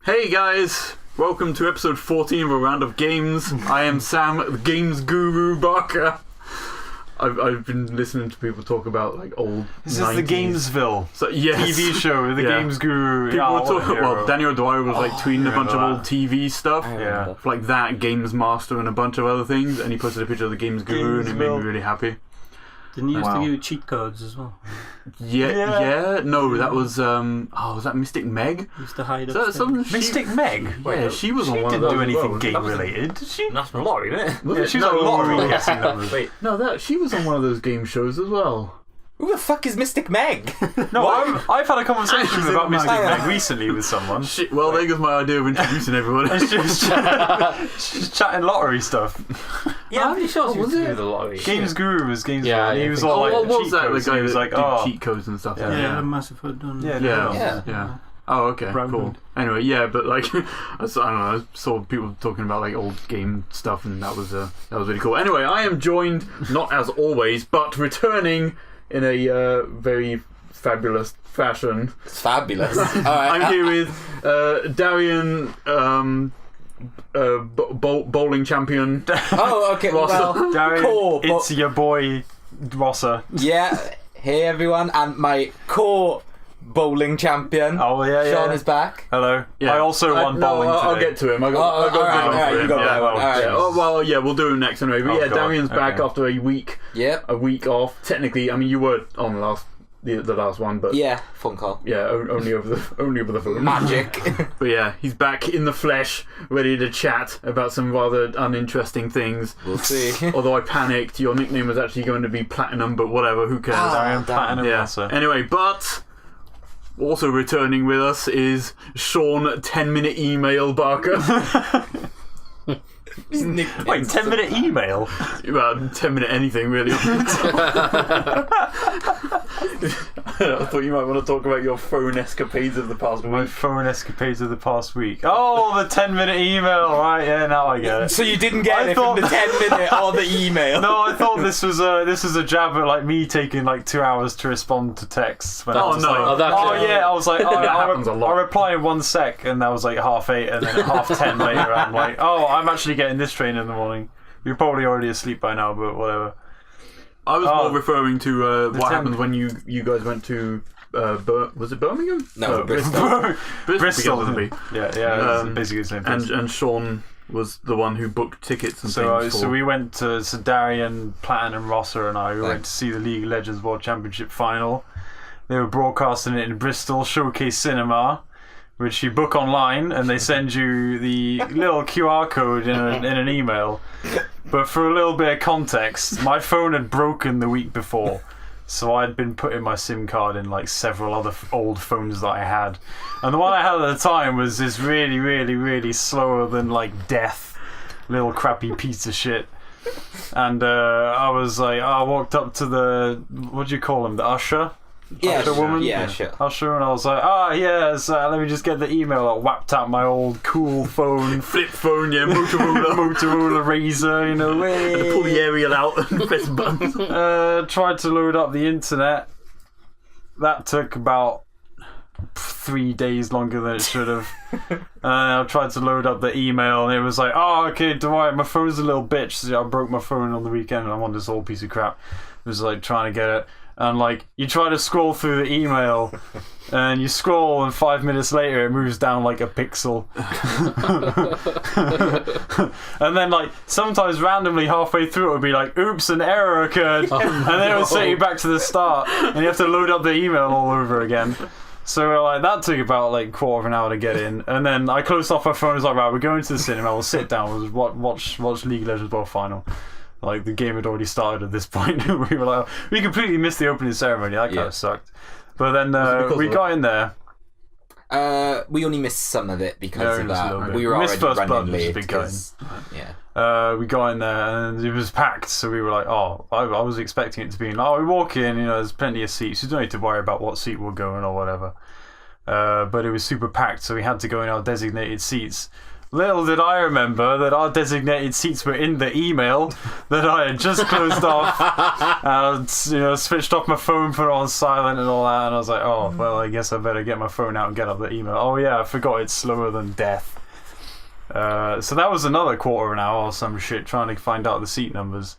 Hey guys, welcome to episode 14 of A Round of Games. I am Sam, the games guru Barker. I've been listening to people talk about like old. This 90s. is the Gamesville TV show with the Games Guru. People were talking. Well, Daniel Dwyer was like tweeting a bunch of old TV stuff, like that Games Master and a bunch of other things, and he posted a picture of the Games Guru, and it made me really happy. Didn't you used to give you cheat codes as well? Yeah. No, that was was that Mystic Meg? Used to hide Mystic Meg? Yeah, she was on one of those. those. Didn't do anything game related, did she? National Lottery, didn't it? Yeah, she was on lottery guessing numbers. Wait, No, she was on one of those game shows as well. who the fuck is Mystic Meg? No, I've had a conversation about Mystic Meg recently with someone. Shit, well, there goes my idea of introducing everyone. She's chatting lottery stuff. Yeah, I'm pretty sure she was was to it? do the lottery. Games Guru was Games Yeah, Guru. yeah, He was I all think like what was cheat that? codes. The guy He was that like, did cheat codes and stuff. Yeah, massive hood on. Yeah. Oh, okay, Brown cool. hood. Anyway, yeah, but like, I don't know, I saw people talking about like old game stuff, and that was really cool. Anyway, I am joined, not as always, but returning in a very fabulous fashion. It's fabulous. All right, I'm here with Darian, bowling champion. Oh, okay. Well, Darian, cool. it's your boy Rosser. Yeah. Hey everyone, and my bowling champion. Oh yeah. Shaun is back. Hello. Yeah. I also won bowling today. I'll get to him. I got all right, you got that one. All right. Yeah. Oh, well, yeah, we'll do it next anyway. But yeah, God. Darian's back Okay. after a week. Yep. A week off. Technically, I mean, you were on the last one, but Yeah. Phone call. yeah, only over the phone. Magic. But yeah, he's back in the flesh, ready to chat about some rather uninteresting things. We'll see. Although I panicked, your nickname was actually going to be Platinum, but whatever, who cares? Darian Platinum Yeah. Rosser. Anyway, but also returning with us is Shaun 10-minute email Barker. His nickname. Wait, 10-minute email? Well, 10-minute anything really. I thought you might want to talk about your phone escapades of the past My week. phone escapades of the past week. Oh, the 10-minute email. Right, yeah, now I get it. So you didn't get I it from the thought- 10-minute or the email? No, I thought this was a jab at like me taking like 2 hours to respond to texts. When I Oh, was no. like, Oh, that's oh it. yeah, I was like, oh, That happens a lot. I'll reply in 1 sec, and that was like 8:30, and then at 10:30 later, I'm like, oh, I'm actually getting this train in the morning. You're probably already asleep by now, but whatever. I was more referring to what 10 happened when you guys went to was it Birmingham? No, Bristol. Bristol. Yeah, it's basically the same thing. And Shaun was the one who booked tickets and things. So we went to Darian, Platinum, Rosser, and I went to see the League of Legends World Championship final. They were broadcasting it in Bristol Showcase Cinema, which you book online, and they send you the little QR code in an email. But for a little bit of context, my phone had broken the week before, so I'd been putting my SIM card in like several other old phones that I had, and the one I had at the time was this really, really, really slower than like death, little crappy piece of shit. And I was like, I walked up to the, what do you call him, the usher? Yeah, Usher woman? Yeah, sure. Usher, and I was like, yes, let me just get the email. I whapped out my old cool phone, flip phone, yeah, Motorola Razr, you know. pull the aerial out and press buttons. Tried to load up the internet. That took about 3 days longer than it should have. I tried to load up the email, and it was like, oh, okay, don't worry, my phone's a little bitch. So I broke my phone on the weekend, and I'm on this old piece of crap. It was like trying to get it. And like, you try to scroll through the email, and you scroll, and 5 minutes later it moves down like a pixel. And then like, sometimes randomly halfway through it would be like, oops, an error occurred. And then it would set you back to the start, and you have to load up the email all over again. So like, that took about like quarter of an hour to get in. And then I closed off my phone. I was like, right, we're going to the cinema, we'll sit down, we'll watch League of Legends World Final. Like, the game had already started at this point. We were like, we completely missed the opening ceremony. That kind of sucked. But then we got in there. We only missed some of it because of that. We were We already missed First running Blood, which is late. a big going. Yeah. We got in there, and it was packed. So we were like, oh, I was expecting it to be, we walk in, there's plenty of seats. You don't need to worry about what seat we're going or whatever. But it was super packed, so we had to go in our designated seats. Little did I remember that our designated seats were in the email, that I had just closed off. Switched off my phone, put it on silent and all that, and I was like, oh, well, I guess I better get my phone out and get up the email. Oh yeah, I forgot it's slower than death. So that was another quarter of an hour or some shit trying to find out the seat numbers.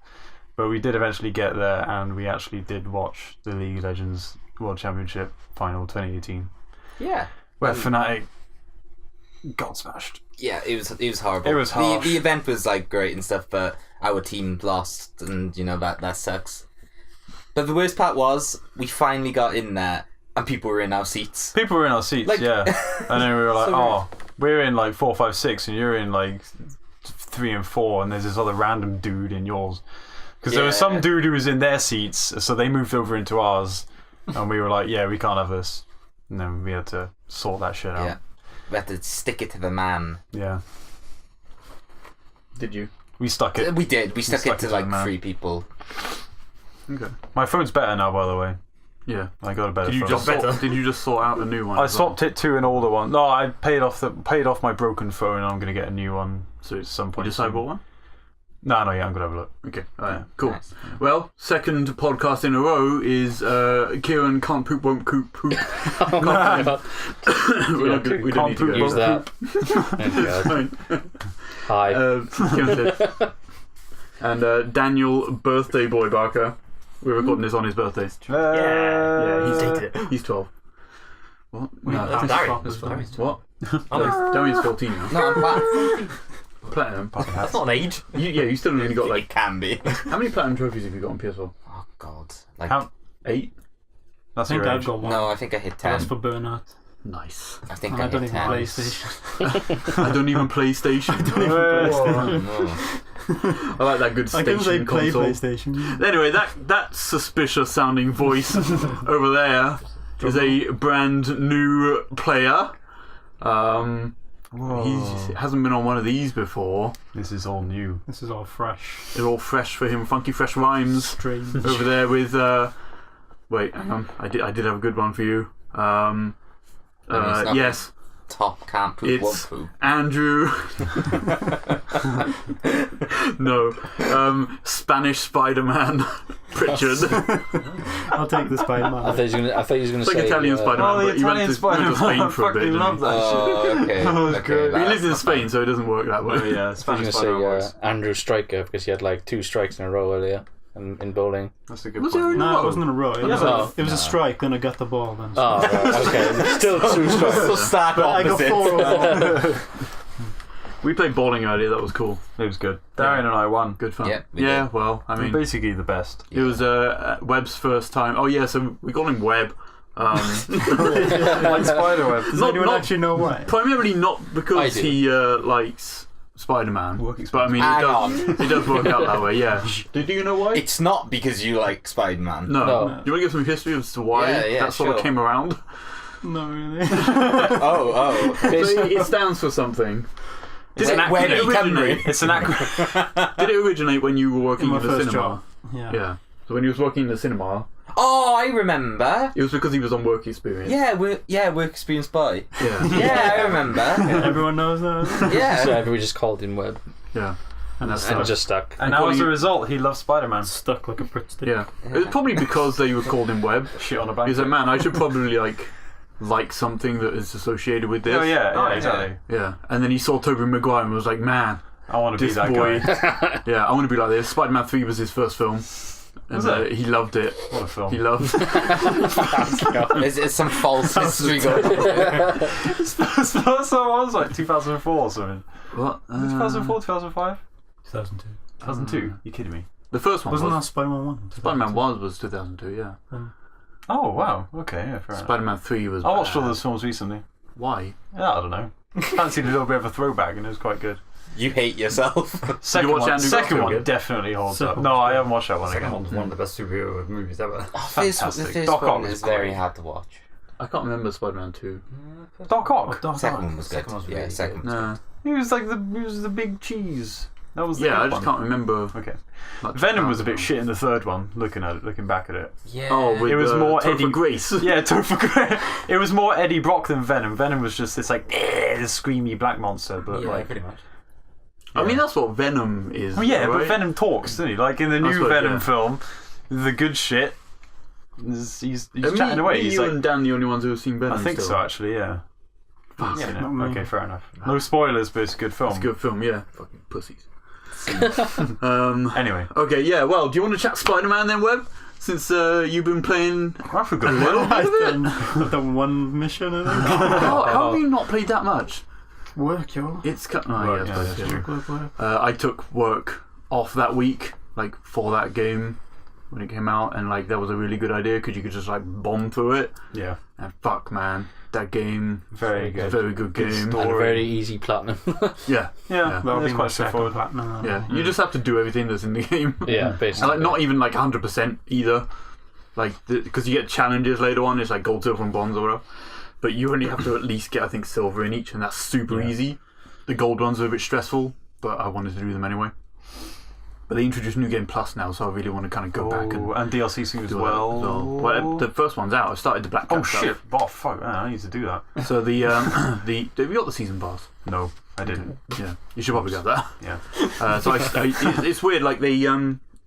But we did eventually get there, and we actually did watch the League of Legends World Championship Final 2018. Yeah. Where Fnatic got smashed. Yeah, it was horrible. It was harsh. The event was like great and stuff, but our team lost, and that sucks. But the worst part was we finally got in there, and people were in our seats. People were in our seats, yeah. And then we were like, So we're in like 4, 5, 6, and you're in like 3 and 4, and there's this other random dude in yours. Because there was some dude who was in their seats, so they moved over into ours, and we were like, yeah, we can't have this. And then we had to sort that shit out. Yeah. We had to stick it to the man. Yeah. Did you? We stuck it. We did. We stuck it to the like man. 3 people. Okay. My phone's better now, by the way. Yeah. I got a better Did you phone. did you just sort out a new one? I swapped it to an older one. No, I paid off my broken phone, and I'm going to get a new one. So at some point. You decide soon. what one? No, yeah, I'm going to have a look. Okay, alright, cool. Nice. Well, second podcast in a row is Kieran can't poop, won't coop, poop. Oh my God. We don't need to go. Use that. Oh, God. Hi. Kieran said. And Daniel Birthday Boy Barker. We're recording this on his birthday. Yeah, He's 12. What? No, Darius. What? I'm Darius 14 now. No, I'm platinum. Platinum. That's not an age. You still only got It like. can be. How many platinum trophies have you got on PS4? Oh God. Like How- 8? That's I think your I've age. got one. no, I think I hit 10. That's for Burnout. Nice. I think And I I don't hit even 10. PlayStation. I don't even play station. Oh, no. I like that good I can say station play console. PlayStation. Anyway, that suspicious sounding voice over there is a brand new player. He hasn't been on one of these before. This is all new. This is all fresh. It's all fresh for him. Funky fresh rhymes Strange. over there with. Wait, hang on. I did have a good one for you. not Yes, Top can't poop, won't it's poop. Andrew. No, Spanish Spider-Man Pritchard. I'll take the Spider-Man. I thought he was going to It's like say Italian Spider-Man, Oh, the but he went Italian to Spider-Man. Spain for a bit. I fucking didn't love he? that. Oh, okay. That was okay, good. But he that's lives in not Spain, bad. so it doesn't work that way. Oh yeah, I was Spanish going to Spider-Man. say Andrew Striker because he had like 2 strikes in a row earlier in bowling. That's a good Was point. there No, it wasn't in a row. It was, no. it was a strike, then I got the ball. Then Oh, right, okay. Still 2 strikes. So stark but I got opposite. 4 overall. We played bowling earlier. That was cool. It was good. Darian and I won. Good fun. Yeah, we yeah. did. Well, I We're mean, basically the best. it was Webb's first time. Oh yeah, so we call him Webb. Like Spiderweb. Does Not- anyone not- actually know why? Primarily not I because do. he likes Spider-Man, Work but I mean, Hang it on. does, it does work out that way. Yeah. Did you know why? It's not because you like Spider-Man. No. No. Do you want to give some history as to why Yeah, that sort of sure. came around? No, really. Oh. So it stands for something. Is Did it it, Webby did it originate? Cymru? It's an acronym. Did it originate when you were working In my in the first cinema? job. Yeah. Yeah. So when he was working in the cinema, Oh, I remember. it was because he was on work experience. Yeah, work experience boy. Yeah. Yeah, I remember. Everyone knows that. Yeah. So everybody just called him Webb Yeah. And that's and just stuck. And now as a According- result, he loves Spider-Man. Stuck like a Pritt stick. Yeah. It was probably because they were called him Webb. Shit on a He's blanket. like, man, I should probably like something that is associated with this. Oh yeah, Oh, yeah. exactly. Yeah. And then he saw Tobey Maguire and was like, man, I want to be this that boy. guy. Yeah, I want to be like this. Spider-Man 3 was his first film. And Was it? he loved it. What a film. He loved There's some false history going on. That's what it was, like 2004 or something. What? 2004, 2005? 2002. 2002? You kidding me? The first one Wasn't that was. Spider-Man 1? Spider-Man 1 was 2002, yeah. Oh wow, okay, yeah, fair enough. Spider-Man 3 was. I watched all bad. those films recently. Why? Yeah, I don't know. Fancied a little bit of a throwback and it was quite good. You hate yourself. Second watch one, Andrew second Garfield one again? definitely holds up. Second No, one's I haven't watched that one Second again. one's one of the best superhero movies ever. The Fantastic. first Doc one Ock is is very great. hard to watch. I can't remember Spider-Man 2. Doc Ock. Second one was good. Second one's Yeah, really second good. one's No. He was like the big cheese. That was the Yeah, good I just one. can't remember. Okay. much Venom about was a bit them. shit in the third one. Looking back at it. good. Yeah. Oh, with It was more Topher Eddie- Grace. Yeah, it was more Eddie Brock than Venom. Venom was just this like this screamy black monster, but Yeah, like pretty much. I mean, that's what Venom is. Oh yeah, right? but Venom talks, doesn't he? Like in the That's new what- Venom yeah. film, the good shit. He's And chatting me, away. me, He's you like, and Dan the only ones who have seen Venom. I think still. so, actually. Yeah. Fuck. Yeah, not me. okay, fair enough. No spoilers, but it's a good film. It's a good film, yeah. Fucking pussies. Anyway, Okay, yeah. Well, do you want to chat Spider-Man then, Webb? Since you've been playing I forgot. a little bit of it. I've done one mission, I think. How have you not played that much? Work, yo. It's oh, Right, yeah, yeah, I that's suppose, true. Work. I took work off that week, like for that game when it came out, and like that was a really good idea because you could just like bomb through it. Yeah, And fuck, man, that game very is a good. very good game. story. And very easy platinum. Yeah, Yeah, That'll it's be quite my second straightforward. platinum. yeah. You just have to do everything that's in the game. Yeah, And basically. like not even like 100% either, like because you get challenges later on. It's like gold, silver, and bronze or whatever. But you only have to at least get I think silver in each, and that's super Yeah. easy. The gold ones are a bit stressful, but I wanted to do them anyway. But they introduced New Game Plus now, so I really want to kind of go back and Oh, and DLC soon as do that well. as well. Well, the first one's out. I started the Black Cat Oh stuff. shit! Oh fuck! Man, I need to do that. So the have you got the season pass? No, I didn't. Yeah, you should probably get that. Yeah. So it's weird. Like they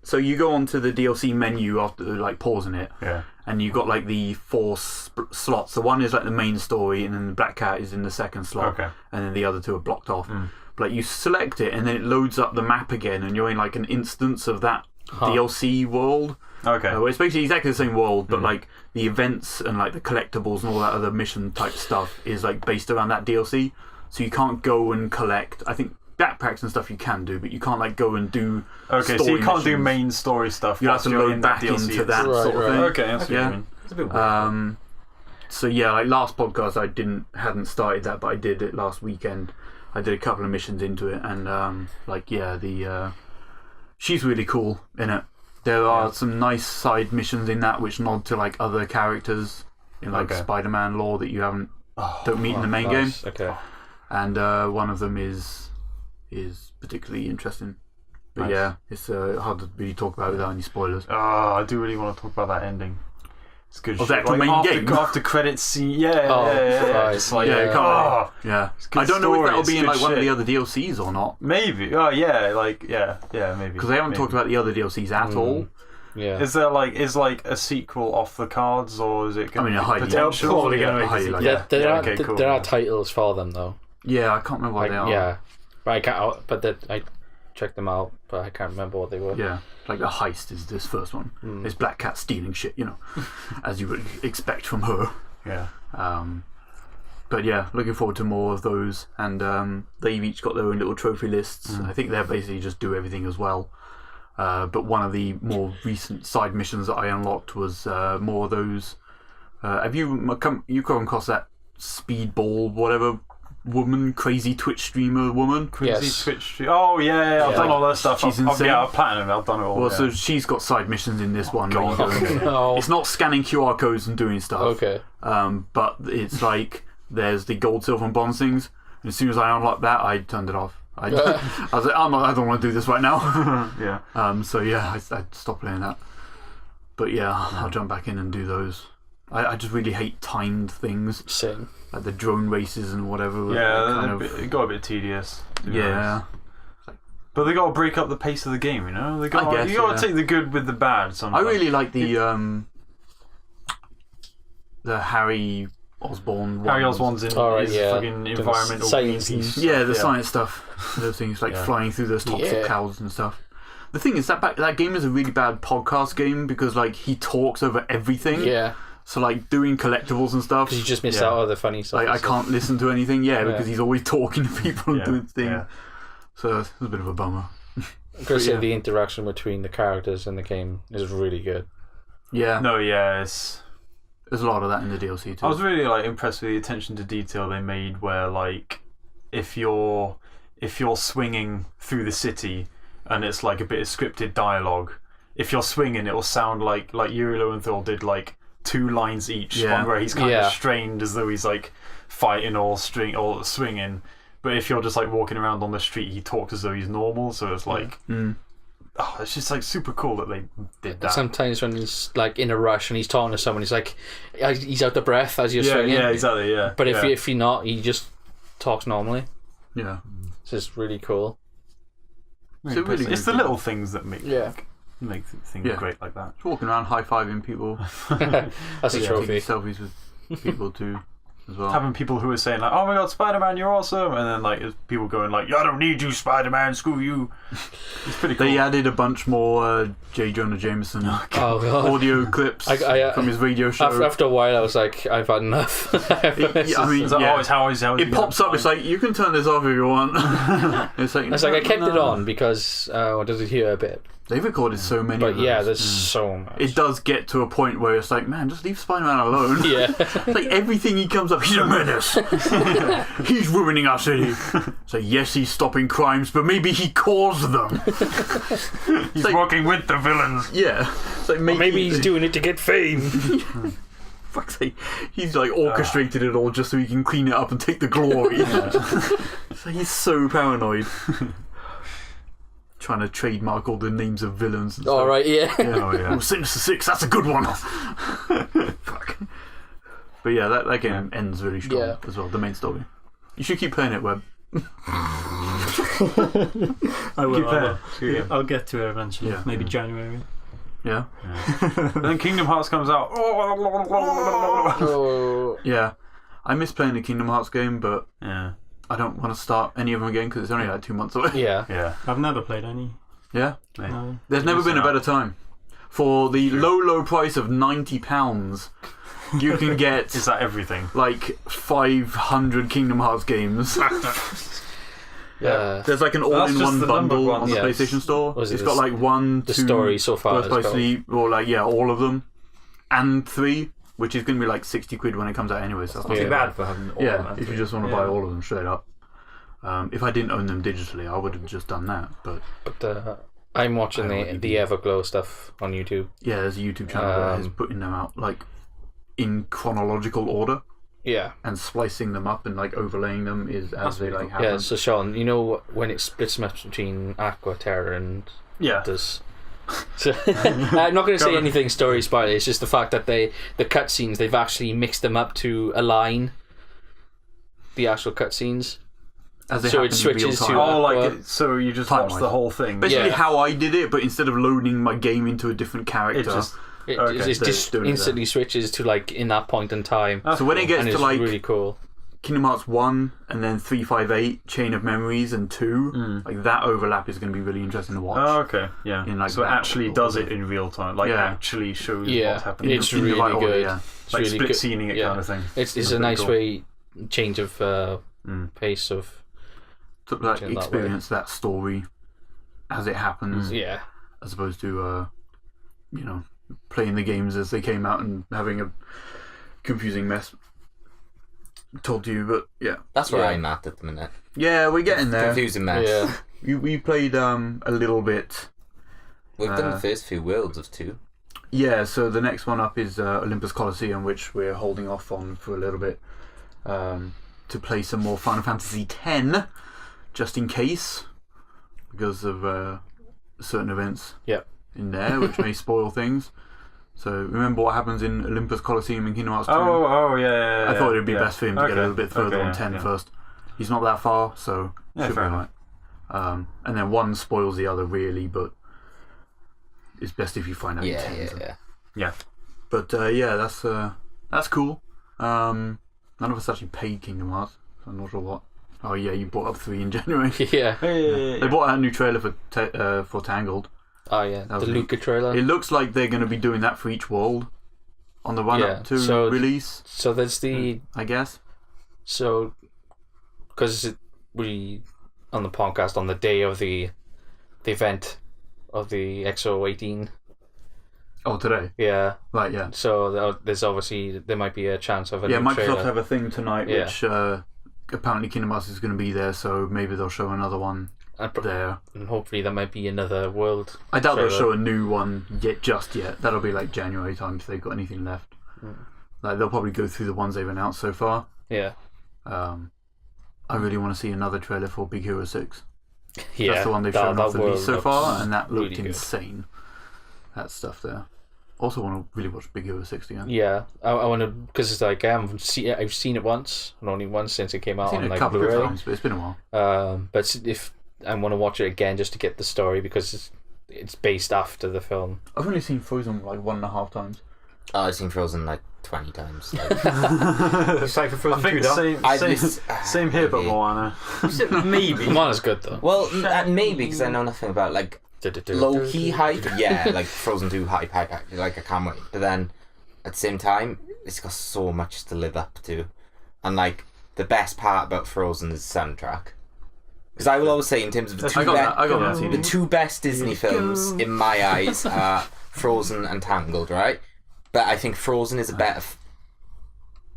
so you go onto the DLC menu after like pausing it, Yeah. and you've got like the four slots. The one is like the main story, and then the Black Cat is in the second slot, Okay. and then the other two are blocked off. But like you select it, and then it loads up the map again, and you're in like an instance of that DLC world. Okay. Well, it's basically exactly the same world, but like the events and like the collectibles and all that other mission type stuff is like based around that DLC. So you can't go and collect. I think backpacks and stuff you can do, but you can't like go and do. Okay, so story you can't do missions. main story stuff. You have to whilst you're load in that back DLC. into that Right, sort of right. thing. Okay, that's what Yeah. you mean. It's a bit weird. So yeah, like last podcast I hadn't started that, but I did it last weekend. I did a couple of missions into it, and like yeah, she's really cool in it. There are some nice side missions in that which nod to like other characters in like Okay. Spider-Man lore that you don't meet in the main Nice. game, Okay. and one of them is particularly interesting. But Nice. yeah, it's hard to really talk about without any spoilers. Oh, I do really want to talk about that ending. It's good. Of shit. the actual main after, game? after credits scene. Yeah. Oh, yeah. right. It's like, Yeah, you can't oh, Yeah, good I don't know if story, that'll it's be in good like one of the shit. other DLCs or not, maybe. Oh yeah, like yeah, maybe. because they haven't talked about the other DLCs at all. Yeah. Is there like a sequel off the cards, or is it? I mean, a highly- potential? they're probably Yeah, gonna make a highly sequel. likely. Yeah, there are okay, cool. there are titles for them though. Yeah, I can't remember what Like, they are. yeah, but I can't. But that I checked them out, but I can't remember what they were. Yeah, like the heist is this first one. It's Black Cat stealing shit, as you would expect from her. Yeah. But yeah, looking forward to more of those. And they've each got their own little trophy lists. I think they're basically just do everything as well. But one of the more recent side missions that I unlocked was more of those. Have you come across that speedball whatever woman, crazy Twitch streamer woman? Crazy Yes. Twitch stream. Oh yeah, I've Yeah. done all that stuff. She's I've insane. yeah, I've platinum. I've done it all. Well, yeah. so she's got side missions in this one. where you go and- No. It's not scanning QR codes and doing stuff. Okay. But it's like there's the gold, silver, and bronze things. And as soon as I unlocked that, I turned it off. I was like, I don't want to do this right now. yeah. So yeah, I stopped playing that. But yeah, I'll jump back in and do those. I just really hate timed things, Same. like the drone races and whatever. Yeah, it got a bit tedious. To be honest. Yeah. But they got to break up the pace of the game, you know. They got I guess, you got yeah. to take the good with the bad. I Sometimes. really like the Harry Osborn. Harry ones. Osborn's in Oh, right, his yeah. fucking Doing environmental science and- Greenpeace. Yeah, the stuff, science stuff. Those things like Yeah. flying through those toxic Yeah. clouds and stuff. The thing is that game is a really bad podcast game because like he talks over everything. Yeah, So like doing collectibles and stuff, because you just missed Yeah. out on the funny stuff. like I and stuff. can't listen to anything. Yeah, Yeah. because he's always talking to people Yeah, and doing things. yeah. So it's a bit of a bummer. I'm gonna say yeah. the interaction between the characters in the game is really good. Yeah, No, yeah, it's. there's a lot of that in the DLC too. I was really like impressed with the attention to detail they made. Where like, if you're swinging through the city and it's like a bit of scripted dialogue, if you're swinging, it will sound like Yuri Lowenthal did like 2 lines each. Yeah. One where he's kind Yeah. of strained as though he's like fighting or swinging. But if you're just like walking around on the street, he talks as though he's normal. So it's like, it's just like super cool that they did that. Sometimes when he's like in a rush and he's talking to someone, he's like, he's out of breath as you're yeah, swinging. yeah, exactly, yeah. But yeah. if you're not, he just talks normally. Yeah. It's just really cool. It's a really It's good the little things that make Yeah. make things Yeah. great like that. Just walking around high-fiving people, That's a taking trophy. selfies with people too, as well. Having people who are saying like, "Oh my God, Spider-Man, you're awesome," and then like people going like, "I don't need you, Spider-Man, screw you." It's pretty cool. They added a bunch more J. Jonah Jameson Oh god. audio clips from his radio show. After a while, I was like, I've had enough. Yeah, I mean, It's like, yeah. oh, it's how It pops up. It's like you can turn this off if you want. It's like I kept it on because I does it here a bit. They've recorded so many. But of those. yeah, there's so much. It does get to a point where it's like, man, just leave Spider-Man alone. Yeah. Like everything he comes up, he's a menace. He's ruining our city. So yes, he's stopping crimes, but maybe he caused them. he's like- working with the villains. Yeah, it's like Maybe he's doing it to get fame. Fuck's sake, he's like orchestrated it all just so he can clean it up and take the glory. So he's so paranoid. Trying to trademark all the names of villains. And All stuff. right, yeah. Oh yeah. Oh, Sinister Six, that's a good one. Fuck. But yeah, that game ends really strong Yeah. as well. The main story. You should keep playing it, Webb. I will. Keep I playing. will. I'll get to it eventually. Yeah. Maybe January. Yeah, And then Kingdom Hearts comes out. Oh, yeah. I miss playing the Kingdom Hearts game, but Yeah. I don't want to start any of them again because it's only like 2 months away. yeah. Yeah. I've never played any. Yeah, No. there's never been a better time. For the low price of £90, you can get Is that everything? like 500 Kingdom Hearts games. Yeah. There's like an That's all-in-one just the numbered bundle on ones. the Yes. PlayStation Store. Was it It's the got like 1, 2, the story so far Birth by as well. Sleep, or like all of them, and 3, which is going to be like 60 quid when it comes out anyway. So that's not Yeah. too Too bad. bad for having all Yeah, of them. if you just want to buy all of them straight up. If I didn't own them digitally, I would have just done that. But But I'm watching the Everglow stuff on YouTube. yeah, there's a YouTube channel that is putting them out like in chronological order Yeah. and splicing them up and like overlaying them is as they like happen. Yeah, so Shaun, you know when it splits them up between Aqua, Terra and Yeah. Does. So, I'm not going to say anything story spoiler. It's just the fact that the cutscenes, they've actually mixed them up to align the actual cutscenes. As they so happen it in switches real to time. Oh, like Aqua. so you just Time-wise. watch the whole thing. Basically Yeah. how I did it, but instead of loading my game into a different character. It just It Okay. just They're doing it instantly switches to like in that point in time. So when it gets And to it's like really cool. Kingdom Hearts 1 and then 358, Chain of Memories and 2, like that overlap is going to be really interesting to watch. Oh, okay, yeah. In, like, so it that actually order. does it in real time, like Yeah. actually shows Yeah, what's happening. it's in the really right order, good. yeah. It's like really split good. scening it Yeah. kind of thing. It's That's a pretty nice cool. way change of pace of To like in that experience that story as it happens, yeah. as opposed to playing the games as they came out and having a confusing mess told to you. But yeah, That's where Yeah. I'm at the minute. yeah, we're getting there. Confusing mess. Yeah. We played a little bit. We've done the first few worlds of 2. Yeah, so the next one up is Olympus Coliseum, which we're holding off on for a little bit to play some more Final Fantasy X, just in case, because of certain events Yep. in there, which may spoil things. So remember what happens in Olympus Coliseum in Kingdom Hearts 2? Oh, yeah. I thought it would be yeah. best for him to get a little bit further Okay, on 10 yeah. first. He's not that far, so Yeah, should be fair alright. And then one spoils the other, really, but it's best if you find out in 10. Yeah. Yeah. But yeah, that's cool. None of us actually paid Kingdom Hearts, so I'm not sure what. Oh yeah, you bought up 3 in January. Yeah. They bought out a new trailer for Tangled. Oh yeah. That The was Luca trailer. It looks like they're going to be doing that for each world on the run Yeah, up to so- release, So there's the I guess. so because we on the podcast on the day of the event of the XO18. Oh, today. Yeah. Right, yeah. So there's obviously there might be a chance of a Yeah, new Microsoft trailer. have a thing tonight, Yeah. which apparently Kingdom Hearts is going to be there, so maybe they'll show another one there. And hopefully there might be another world. I doubt they'll trailer. show a new one just yet. That'll be like January time if they've got anything left. Like they'll probably go through the ones they've announced so far. Yeah. I really want to see another trailer for Big Hero 6. Yeah. That's the one they've that- shown that off the least world so looks far, and that looked really good. insane. That stuff there. Also want to really watch Big Hero 6 again. Yeah, I want to because it's like I've seen it once and only once since it came I've out seen on it a like couple of Blu-ray. times, but it's been a while. But if I want to watch it again just to get the story because it's based after the film. I've only seen Frozen like 1.5 times. Oh, I've seen Frozen like 20 times. Like, Excited for Frozen I think 2 now? same here, but Moana. Maybe. Moana's good though. well, maybe because I know nothing about like low key hype. Yeah, like Frozen 2 hype. Like I can't wait. But then at the same time, it's got so much to live up to, and like the best part about Frozen is the soundtrack. Because I will always say, in terms of the I got that the CD. two best Disney films in my eyes are Frozen and Tangled, right? But I think Frozen is a better.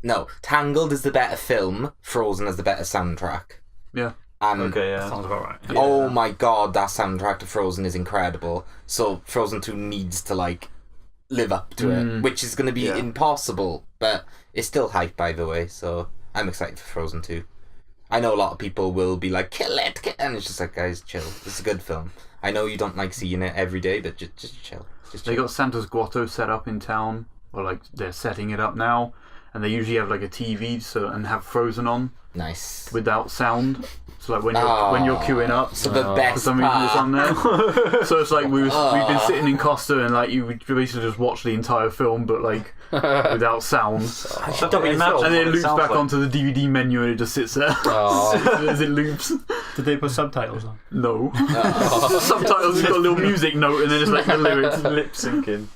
No, Tangled is the better film. Frozen is the better soundtrack. Yeah. And Okay, yeah. Sounds about right. oh my god, that soundtrack to Frozen is incredible. So Frozen 2 needs to like live up to it, which is going to be impossible, but it's still hype, by the way. So I'm excited for Frozen 2. I know a lot of people will be like, kill it, and it's just like, guys, chill. It's a good film. I know you don't like seeing it every day, but just chill. Just chill. They got Santa's Grotto set up in town, or like they're setting it up now, and they usually have like a TV and have Frozen on Nice. without sound. So like when you're queuing up, So the for best some reason it's on part. there. So it's like we've been sitting in Costa and like you basically just watch the entire film, but like without sound. I should double yourself. And then it loops sounds back like. onto the DVD menu and it just sits there Oh. as it loops. Did they put subtitles on? No. Subtitles have got a little music note and then it's like the lyrics. Lip syncing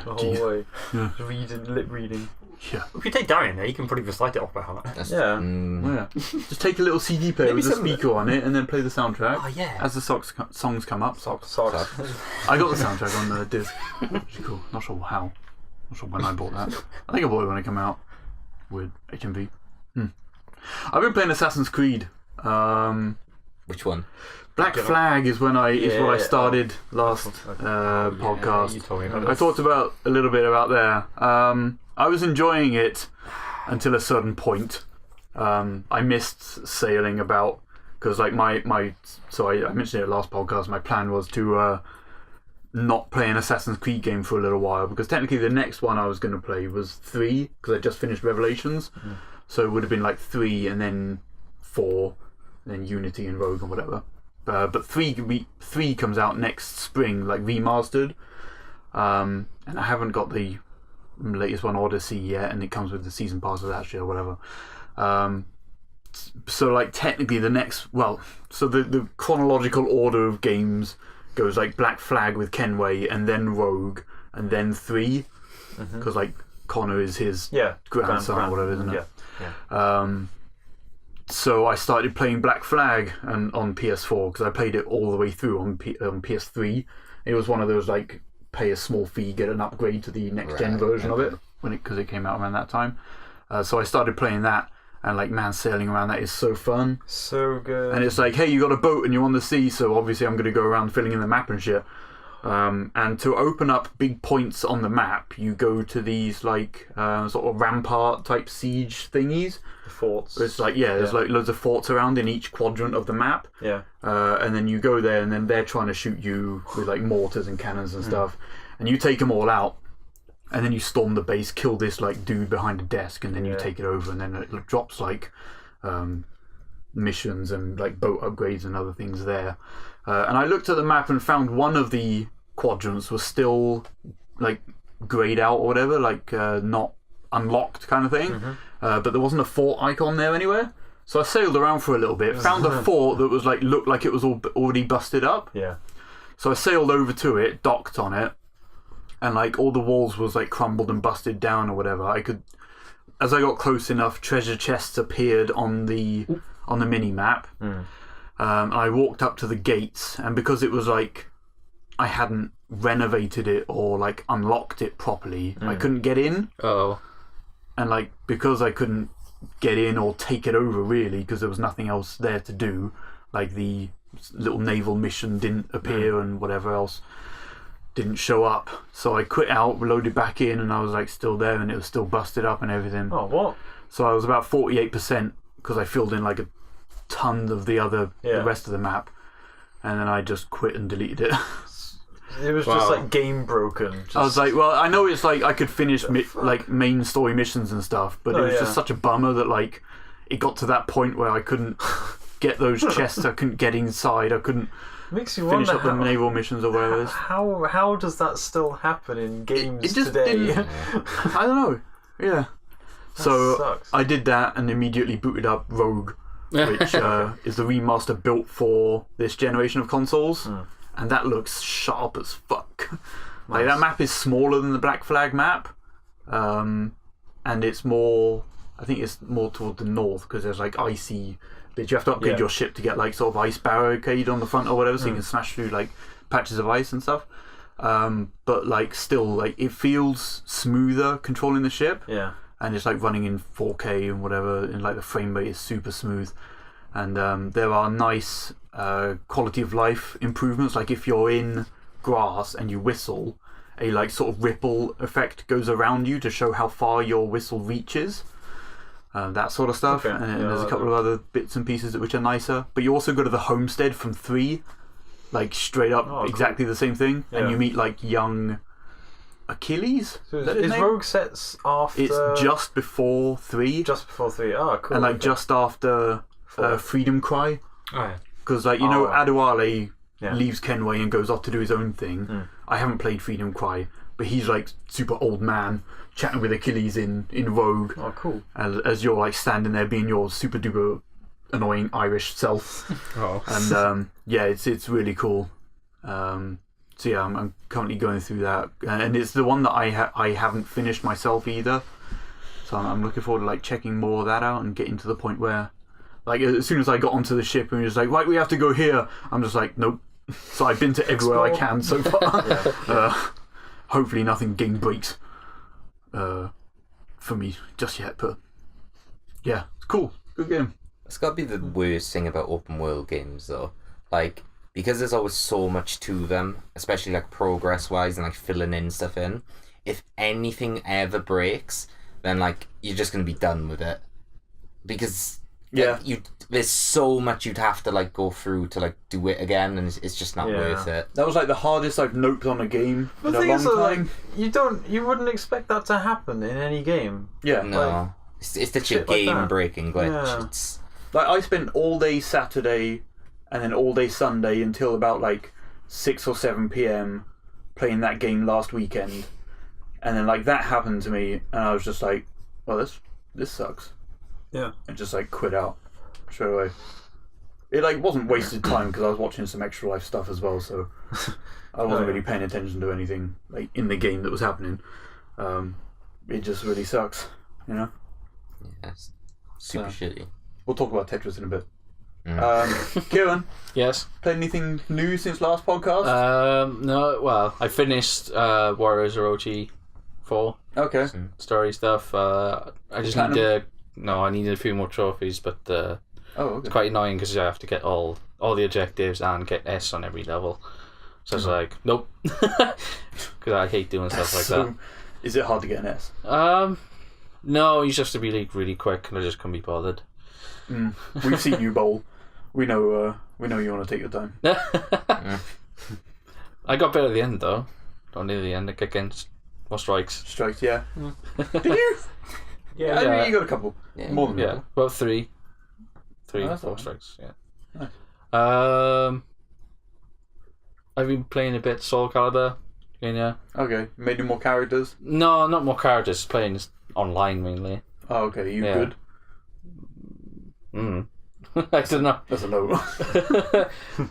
the whole Jeez. way. Yeah. Lip reading. Yeah. If you take Darian there, you can probably recite it off by heart. That's- Yeah. Yeah. Just take a little CD player Maybe with a some of speaker on it and then play the soundtrack Oh, yeah. as the songs come up. Socks. I got the soundtrack on the disc. Which is cool. Not sure how. Not sure when I bought that. I think I bought it when it came out with HMV. I've been playing Assassin's Creed. Which one? Black Flag is what I started last Yeah, podcast. you told me about I this. talked about a little bit about there. I was enjoying it until a certain point. I missed sailing about because like I mentioned it last podcast. My plan was to not play an Assassin's Creed game for a little while because technically the next one I was going to play was 3 because I just finished Revelations, so it would have been like 3 and then 4, and then Unity and Rogue and whatever. But 3 comes out next spring, like remastered, and I haven't got the latest one, Odyssey, yet, and it comes with the season pass of that shit or whatever. So like technically the the chronological order of games goes like Black Flag with Kenway, and then Rogue, and then 3, because like Connor is his grandson or whatever, isn't it? Yeah. So I started playing Black Flag on PS4 because I played it all the way through on PS3. It was one of those like pay a small fee, get an upgrade to the next gen version of it because it came out around that time. So I started playing that, and like man, sailing around that is so fun. So good. And it's like, hey, you got a boat and you're on the sea, so obviously I'm going to go around filling in the map and shit. And to open up big points on the map, you go to these like sort of rampart type siege thingies. The forts. It's like there's like loads of forts around in each quadrant of the map. Yeah. And then you go there, and then they're trying to shoot you with like mortars and cannons and stuff, and you take them all out. And then you storm the base, kill this like dude behind a desk, and then you take it over, and then it drops like missions and like boat upgrades and other things there. And I looked at the map and found one of the quadrants was still like grayed out or whatever, like not unlocked kind of thing. But there wasn't a fort icon there anywhere. So I sailed around for a little bit, found a fort that was like looked like it was already busted up. Yeah. So I sailed over to it, docked on it, and like all the walls was like crumbled and busted down or whatever. As I got close enough, treasure chests appeared on the mini map. I walked up to the gates, and because it was like I hadn't renovated it or like unlocked it properly, I couldn't get in. Oh. And like because I couldn't get in or take it over really, because there was nothing else there to do, like the little naval mission didn't appear and whatever else didn't show up. So I quit out, loaded back in, and I was like still there, and it was still busted up and everything. Oh, what? So I was about 48% because I filled in like a ton of the rest of the map, and then I just quit and deleted it. It was just like game broken. I was like, well, I know it's like I could finish like main story missions and stuff, but it was just such a bummer that like it got to that point where I couldn't get those chests. I couldn't get inside. I couldn't Makes you finish wonder up the naval missions or whatever it is. how does that still happen in games It just today? didn't. I don't know. Yeah. So sucks. I did that and immediately booted up Rogue, which is the remaster built for this generation of consoles, and that looks sharp as fuck. Like that map is smaller than the Black Flag map, and it's more. I think it's more toward the north because there's like icy bits. You have to upgrade your ship to get like sort of ice barricade on the front or whatever, so you can smash through like patches of ice and stuff. But like still, like it feels smoother controlling the ship. Yeah. And it's like running in 4K and whatever, and like the frame rate is super smooth. And there are nice quality of life improvements. Like if you're in grass and you whistle, a like sort of ripple effect goes around you to show how far your whistle reaches. That sort of stuff. Okay. And there's a couple of other bits and pieces which are nicer. But you also go to the homestead from 3, like straight up exactly the same thing, and you meet like young Achilles. So Is that his is name? Rogue sets after? It's just before 3. just before 3. Oh, cool. And like okay. just after Freedom Cry, Oh, yeah. because like you know Adewale Yeah. leaves Kenway and goes off to do his own thing. I haven't played Freedom Cry, but he's like super old man chatting with Achilles in Rogue, Oh, cool. as you're like standing there being your super duper annoying Irish self. And yeah, it's really cool. So yeah, I'm currently going through that, and it's the one that I haven't finished myself either. So I'm looking forward to like checking more of that out and getting to the point where, like, as soon as I got onto the ship and it was like, right, we have to go here, I'm just like, nope. So I've been to everywhere I can so far. Hopefully nothing game breaks for me just yet, but yeah, it's cool, good game. It's got to be the worst thing about open world games, though. Like, because there's always so much to them, especially like progress wise and like filling in stuff in. If anything ever breaks, then like you're just gonna be done with it, because there's so much you'd have to like go through to like do it again, and it's just not worth it. That was like the hardest I've noped on a game But in the a thing long is, time. like, you wouldn't expect that to happen in any game. Yeah, No, it's literally a shit like game that. breaking glitch. Yeah. It's like I spent all day Saturday and then all day Sunday until about like 6 or 7 p.m. playing that game last weekend, and then like that happened to me, and I was just like, well, this sucks. Yeah. And just like quit out straight away. It like wasn't wasted time because I was watching some Extra Life stuff as well, so I wasn't really paying attention to anything like in the game that was happening. It just really sucks, you know. yes, super shitty. We'll talk about Tetris in a bit. Kieran, Yes. played anything new since last podcast? No. Well, I finished Warriors Orochi 4 Okay. story stuff. I just need to. No, I needed a few more trophies, but Oh, okay. it's quite annoying because I have to get all the objectives and get S on every level. So it's like, nope, because I hate doing stuff like So, is it hard to get an S? that. No, you just have to be like really quick, and I just couldn't be bothered. We've seen you bowl. We know you want to take your time. I got better at the end though. Not near the end. Like against more strikes. Strikes, yeah. Did you? Yeah. I mean, you got a couple. Yeah. More than a Yeah, couple. about 3, Oh, that's 4 alright. strikes. Yeah. Nice. I've been playing a bit Soul Calibur. Yeah. Okay. Made any more characters? No, not more characters. Playing online mainly. Oh, okay. You Yeah. good? I don't know. That's a no.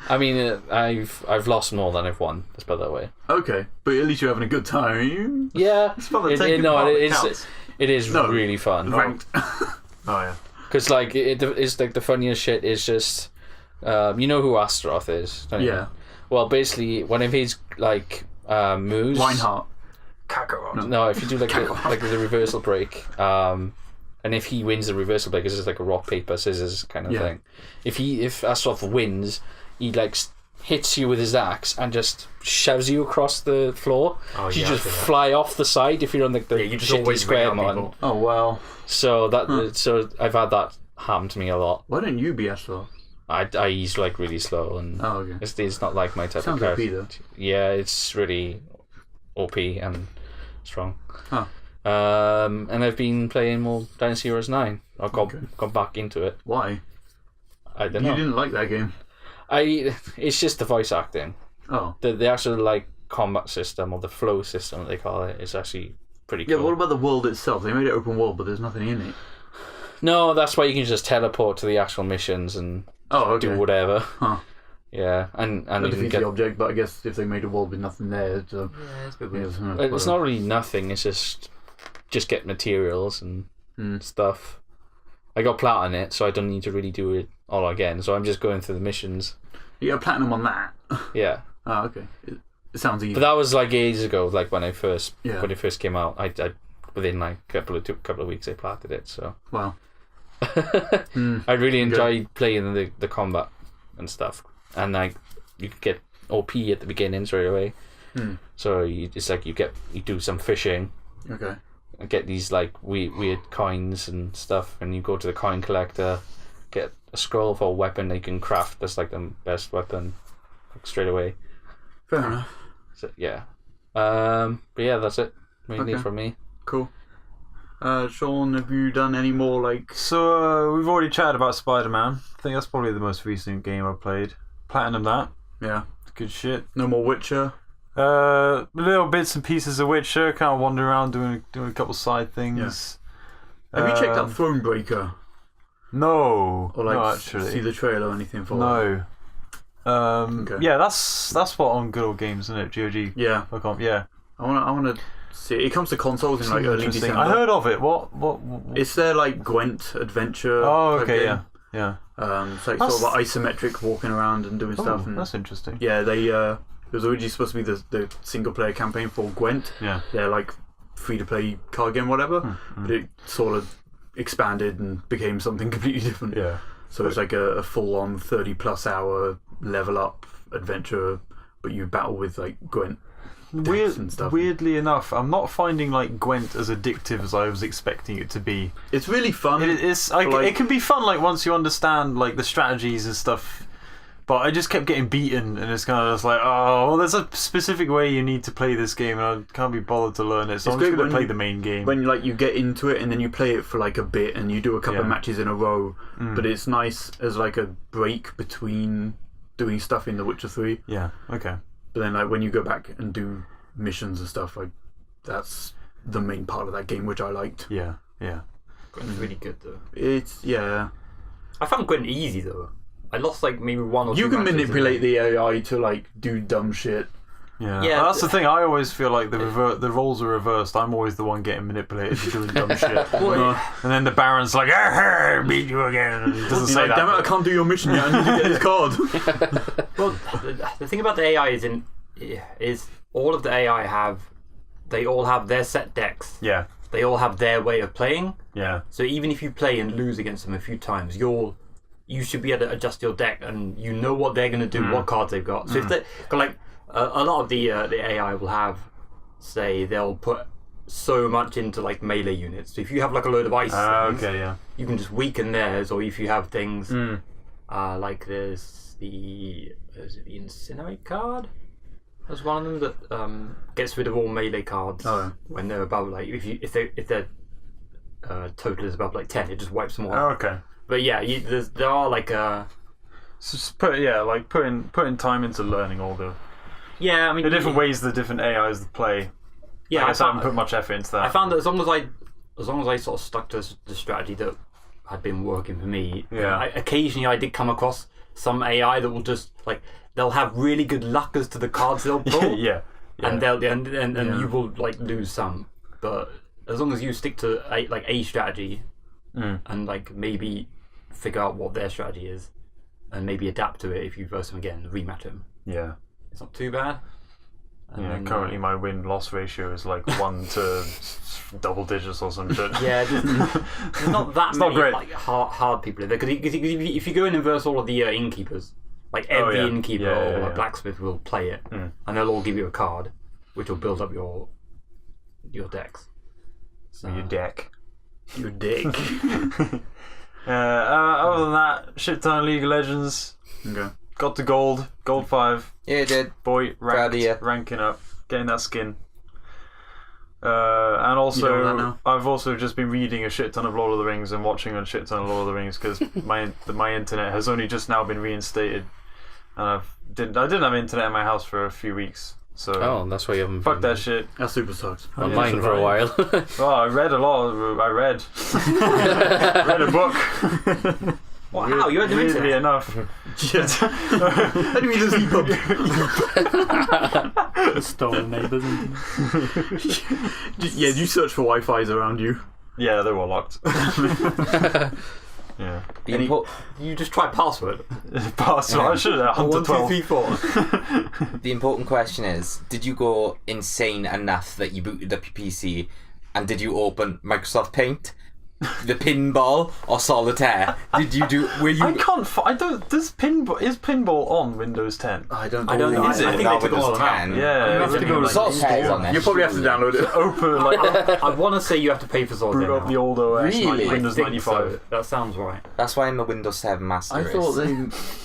I mean, I've lost more than I've won. Let's put it that way. Okay, but at least you're having a good time. Yeah, for the taking part that counts. it is No. really fun. Ranked. Oh yeah. Because like it's like the funniest shit is just you know who Astaroth is, don't you? Yeah. Well, basically one of his like moves. Reinhardt. Kakarot. No, if you do like the reversal break, and if he wins the reversal break, it's just like a rock paper scissors kind of thing. If Astaroth wins, he like hits you with his axe and just shoves you across the floor. Oh, You yeah, just I see that. fly off the side if you're on like the Yeah, you just shitty always square ring out one. people. Oh wow. So so I've had that happen to me a lot. Why don't you be Astaroth? He's like really slow and Oh, okay. it's not like my type Sounds of OP character. though. Yeah, it's really OP and strong. Huh. And I've been playing more Dynasty Heroes 9. I've got back into it. Why? I don't You know. didn't like that game. It's just the voice acting. Oh. The actual like combat system or the flow system that they call it is actually pretty cool. Yeah, but what about the world itself? They made it open world, but there's nothing in it. No, that's why you can just teleport to the actual missions and do whatever. Huh. Yeah, and That you can defeats get. the object, but I guess if they made a world with nothing there, so Yeah, it's a bit weird. It's not really nothing. It's just get materials and stuff. I got plat in it, so I don't need to really do it all again. So I'm just going through the missions. You got platinum on that. Yeah, Oh, okay. It sounds easy. but that was like ages ago. Like when it first came out, I within like a couple of weeks I platted it. So Wow. I really enjoyed playing the combat and stuff, and like you could get OP at the beginning straight away. So it's like you do some fishing. Okay. And get these like weird coins and stuff, and you go to the coin collector, get a scroll for a weapon that you can craft. That's like the best weapon, like, straight away. Fair enough. So, yeah, but yeah, that's it mainly Okay. for me. Cool. Shaun, have you done any more like? So we've already chatted about Spider-Man. I think that's probably the most recent game I played. Platinum that. Yeah. Good shit. No more Witcher. Little bits and pieces of Witcher, kind of wandering around doing a couple side things. Have you checked out Thronebreaker? No, Or like no, actually, see the trailer or anything for that? no. Okay. Yeah, that's what on Good Old Games, isn't it? GOG. Yeah. Yeah. I wanna see it. It comes to consoles in like early Interesting. December. I heard of it. What? It's their like Gwent adventure. Oh, type okay, game. yeah. It's like sort of like isometric walking around and doing stuff. And That's interesting. yeah, they it was originally supposed to be the single player campaign for Gwent. Yeah. They're like free to play card game, whatever. But it sort of expanded and became something completely different. Yeah. So it's like a full on 30+ hour level up adventure, but you battle with like Gwent. decks and stuff. Weirdly enough, I'm not finding like Gwent as addictive as I was expecting it to be. It's really fun. It can be fun like once you understand like the strategies and stuff. But I just kept getting beaten, and it's kind of just like, oh, well, there's a specific way you need to play this game, and I can't be bothered to learn it. So I'm just going to play the main game. When like you get into it, and then you play it for like a bit, and you do a couple of matches in a row. But it's nice as like a break between doing stuff in The Witcher 3. Yeah. Okay. But then like when you go back and do missions and stuff, like that's the main part of that game, which I liked. Yeah. Yeah. Gwent's really good though. It's I found Gwent easy though. I lost like maybe one or two. You can matches manipulate the AI to like do dumb shit. Yeah. Yeah, That's the thing. I always feel like the roles are reversed. I'm always the one getting manipulated and doing dumb shit. And then the Baron's like, beat you again. And he doesn't say Like, that. damn it, I can't do your mission yet. I need to get this card. Well, the thing about the AI is all of the AI they all have their set decks. Yeah. They all have their way of playing. Yeah. So even if you play and lose against them a few times, you should be able to adjust your deck, and you know what they're going to do, what cards they've got. So if they like a lot of the AI will have, say, they'll put so much into like melee units. So if you have like a load of ice, things, Okay. Yeah. you can just weaken theirs. Or if you have things like there's the Incinerate card. There's one of them that gets rid of all melee cards when they're above like if their total is above like 10, it just wipes them all. Oh, okay. But yeah, there are like So just putting time into learning all the different ways the different AIs play. Yeah, I guess I haven't put much effort into that. I found that as long as I sort of stuck to the strategy that had been working for me. Yeah. Occasionally I did come across some AI that will just like they'll have really good luck as to the cards they'll pull. yeah. And you will like lose some, but as long as you stick to a strategy and like maybe figure out what their strategy is and maybe adapt to it if you verse them again, rematch them. Yeah. It's not too bad. And then, currently my win-loss ratio is like 1 to double digits or some shit. Yeah, there's not that many great. like hard people in there. Because if you go in and verse all of the innkeepers, like every innkeeper or blacksmith will play it, and they'll all give you a card, which will build up your decks. So, Your deck. Your dick. Other than that, shit ton of League of Legends. Okay. Got to gold 5. Yeah, it did. Boy, Proud of ya. ranking up, getting that skin. And You know that also, now? I've also just been reading a shit ton of Lord of the Rings and watching a shit ton of Lord of the Rings because my internet has only just now been reinstated, and I didn't have internet in my house for a few weeks. So that's why you haven't. fuck that shit. That super sucks. On mine for a while. Oh, I read a lot. I read a book. Wow, you had the Weirdly internet. enough. How do you mean there's EPUB? Stolen neighbours. Yeah, you search for Wi-Fi's around you. Yeah, they were locked. Yeah. You just try password. Password. I should have 1, 2, 112. 3, 4. The important question is, did you go insane enough that you booted up your PC, and did you open Microsoft Paint, the pinball, or solitaire? Were you? I can't. I don't. Is pinball on Windows 10? I don't know. Is it? I think Now they took all Windows of them out. 10. Yeah. You have to go Solitaire's on there. You probably have to download it. Open like I want to say you have to pay for Solitaire. boot up the old OS, Really? Windows I think 95. so. That sounds right. That's why I'm a Windows 7 master. I thought they.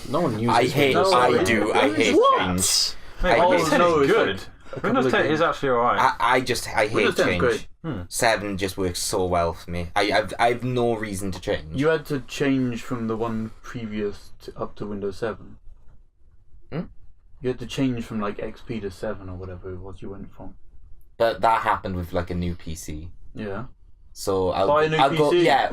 No one uses. I hate. Windows I 7. do. I hate change. Mate, I Windows hate- 10 no, is it's good. like Windows 10 is actually alright. I hate Windows 10 is change. great. 7 just works so well for me. I've no reason to change. You had to change from the one previous up to Windows 7. Hmm? You had to change from like XP to 7 or whatever it was you went from. But that happened with like a new PC. Yeah. So Buy a new I'll go. PC. Yeah,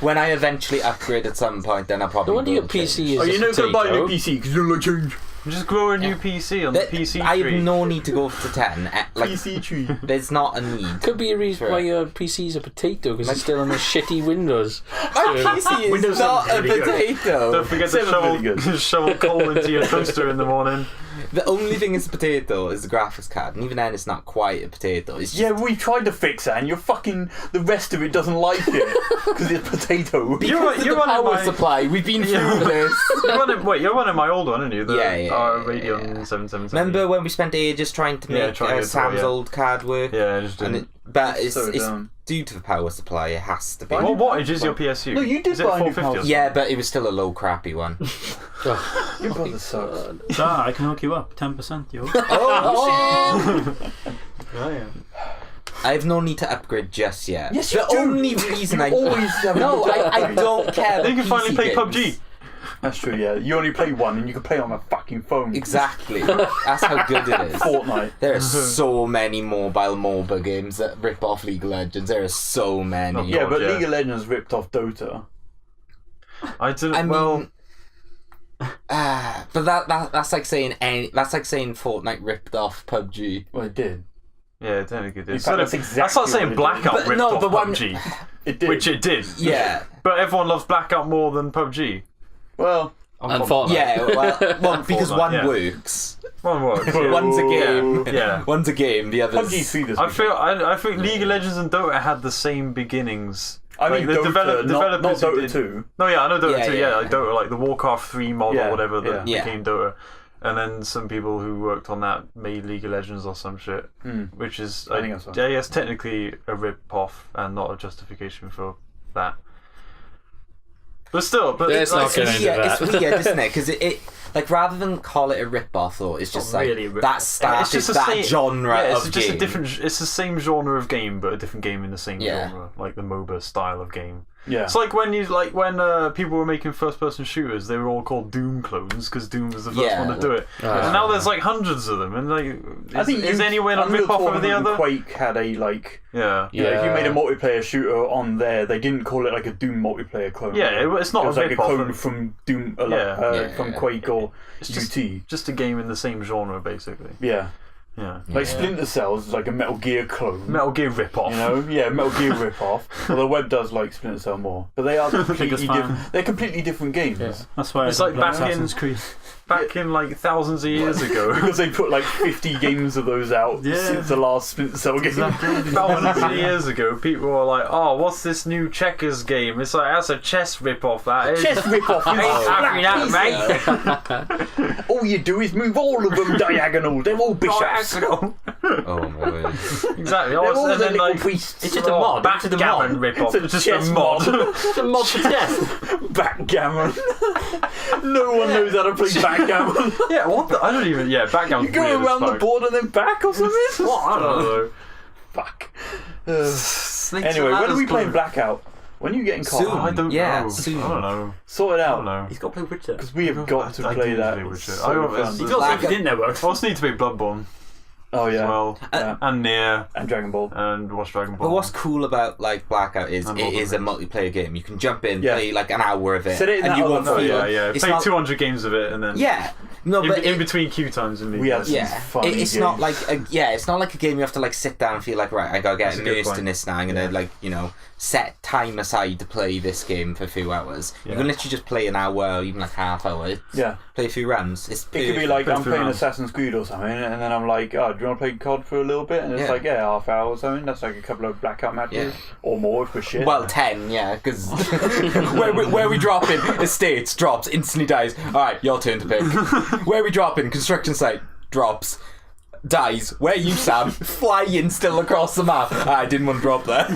when I eventually upgrade at some point, then I'll probably. The wonder your will change. PC is. Oh, a you're not going to buy a new potato. PC because you don't like change. Just grow a new PC on the PC I tree. have no need to go to 10. Like, PC tree. there's not a need. Could be a reason Sure. why your PC is a potato because it's still on the shitty Windows. My PC is Windows not a 7's really good. potato. Don't forget to 7's really good. shovel coal into your toaster in the morning. The only thing is a potato is the graphics card, and even then, it's not quite a potato. It's just, Yeah, we tried to fix that, and the rest of it doesn't like it because it's potato. because of you're the running power my- supply. We've been through this. You're running my old one, aren't you? The Yeah. Radeon 777. Remember when we spent ages trying to Yeah, make trying to get Sam's through it, yeah. old card work? Yeah, I just And didn't. but it's So dumb. due to the power supply. It has to be. Why What wattage is your PSU? No, you did is it buy a new 450 or power- something? Yeah, but it was still a low, crappy one. Your brother sucks. So I can hook you up 10%, yo. Oh! Oh, yeah. I have no need to upgrade just yet. Yes, the you do. only reason I always have no, I don't care. Then you can the finally PC play games. PUBG. That's true, yeah. You only play one, and you can play on a fucking phone. Exactly. That's how good it is. Fortnite. There are so many mobile MOBA games that rip off League of Legends. There are so many. Oh, Yeah, God, but yeah. League of Legends ripped off Dota. I didn't. I mean, well, but that's like saying Fortnite ripped off PUBG. Well, it did. yeah, technically it did. In fact, that's exactly not saying what it Blackout did. ripped But no, off but one- PUBG, It did. which it did. Yeah. But everyone loves Blackout more than PUBG. Well, And Fortnite. Yeah, well, because Fortnite, one yeah. works. One word. One's a game. Yeah. One's a game. The other's. PUBG 3 this I week. feel. I think League of Legends and Dota had the same beginnings. I mean, the Dota, developers not who Dota did- 2. No, yeah, I know Dota Yeah, 2. yeah, Yeah, like yeah. Dota, like the Warcraft 3 mod Yeah, or whatever that yeah. became Dota. And then some people who worked on that made League of Legends or some shit, which is I think that's right. yeah, yes, technically a rip off and not a justification for that. But still, but Let's not get into that. It's weird, isn't it? Because it like rather than call it a rip-off, though, it's just not like really a rip-off. that it's started just the that same genre yeah, it's of just game. a different. It's the same genre of game, but a different game in the same Yeah. genre, like the MOBA style of game. Yeah. It's like when people were making first-person shooters, they were all called Doom clones because Doom was the first Yeah. one to do it. And now there's like hundreds of them, and like, I think is any way to Unreal rip off over the Tournament and other? Quake had a like. Yeah. Yeah. If you made a multiplayer shooter on there, they didn't call it like a Doom multiplayer clone. Yeah, it's not It was a like a rip-off, clone and- from Doom, Yeah. from Quake or It's UT. just a game in the same genre, basically. Yeah. Yeah. Like Splinter Cell is like a Metal Gear clone. Metal Gear rip-off. You know, yeah, Metal Gear rip-off. Well, the web does like Splinter Cell more, but they are completely Biggest fan. different. They're completely different games That's why It's I like don't play back in- Assassin's Creed. Back in like thousands of years ago. because they put like 50 games of those out Yeah. since the last Splinter Cell game. Thousands of years ago, people were like, "Oh, what's this new checkers game?" It's like that's a chess rip-off. That is. Chess rip-off. I ain't having that, mate. All you do is move all of them diagonal. They're all bishops. Diagonal. Oh my word. Exactly. They're all And the then little like priests. It's just a mod. It's just a backgammon mod. rip-off. It's It's a just a chess mod. It's a mod for chess. Backgammon. No one knows how to play backgammon. Yeah. What? I don't even. Yeah. Backgammon. You go around the board and then back or something. What? I I don't don't know. know. Fuck. Snakes Anyway, and when are we ladders playing blue. Blackout? When are you getting caught? Soon. I don't Yeah, know. soon. I don't know. Sort it I out. don't know. He's got to play Witcher. Because we have got to I play do that. play It's Witcher. so I got- fun. it's- He does if it didn't network. I also need to play Bloodborne Oh as yeah. well, Yeah. and Nier, And Dragon Ball. and watch Dragon Ball. But what's cool about like Blackout is And it Lord of is the a multiplayer game. You can jump in, Yeah. play like an hour of it, Set it in and that you other won't mode. feel. Oh, yeah. It's Play not, 200 games of it, and then yeah. No, but in between queue times and We had some yeah, funny it's games. not like it's not like a game you have to like sit down and feel like, right, I gotta get That's a good immersed point. in this now. I'm gonna like set time aside to play this game for a few hours. You can literally just play an hour, or even like half hour. Yeah. Play a few rounds. It's It could be perfect. like I'm Perfect playing round. Assassin's Creed or something, and then I'm like, oh, do you want to play COD for a little bit? And it's Yeah. like, yeah, half hour or something. That's like a couple of Blackout matches or more if we're shit. Well, 10, yeah, because where we drop in, estates drops, instantly dies. Alright, your turn to pick. Where we drop in, construction site drops, dies. Where you, Sam? Flying still across the map. I didn't want to drop there.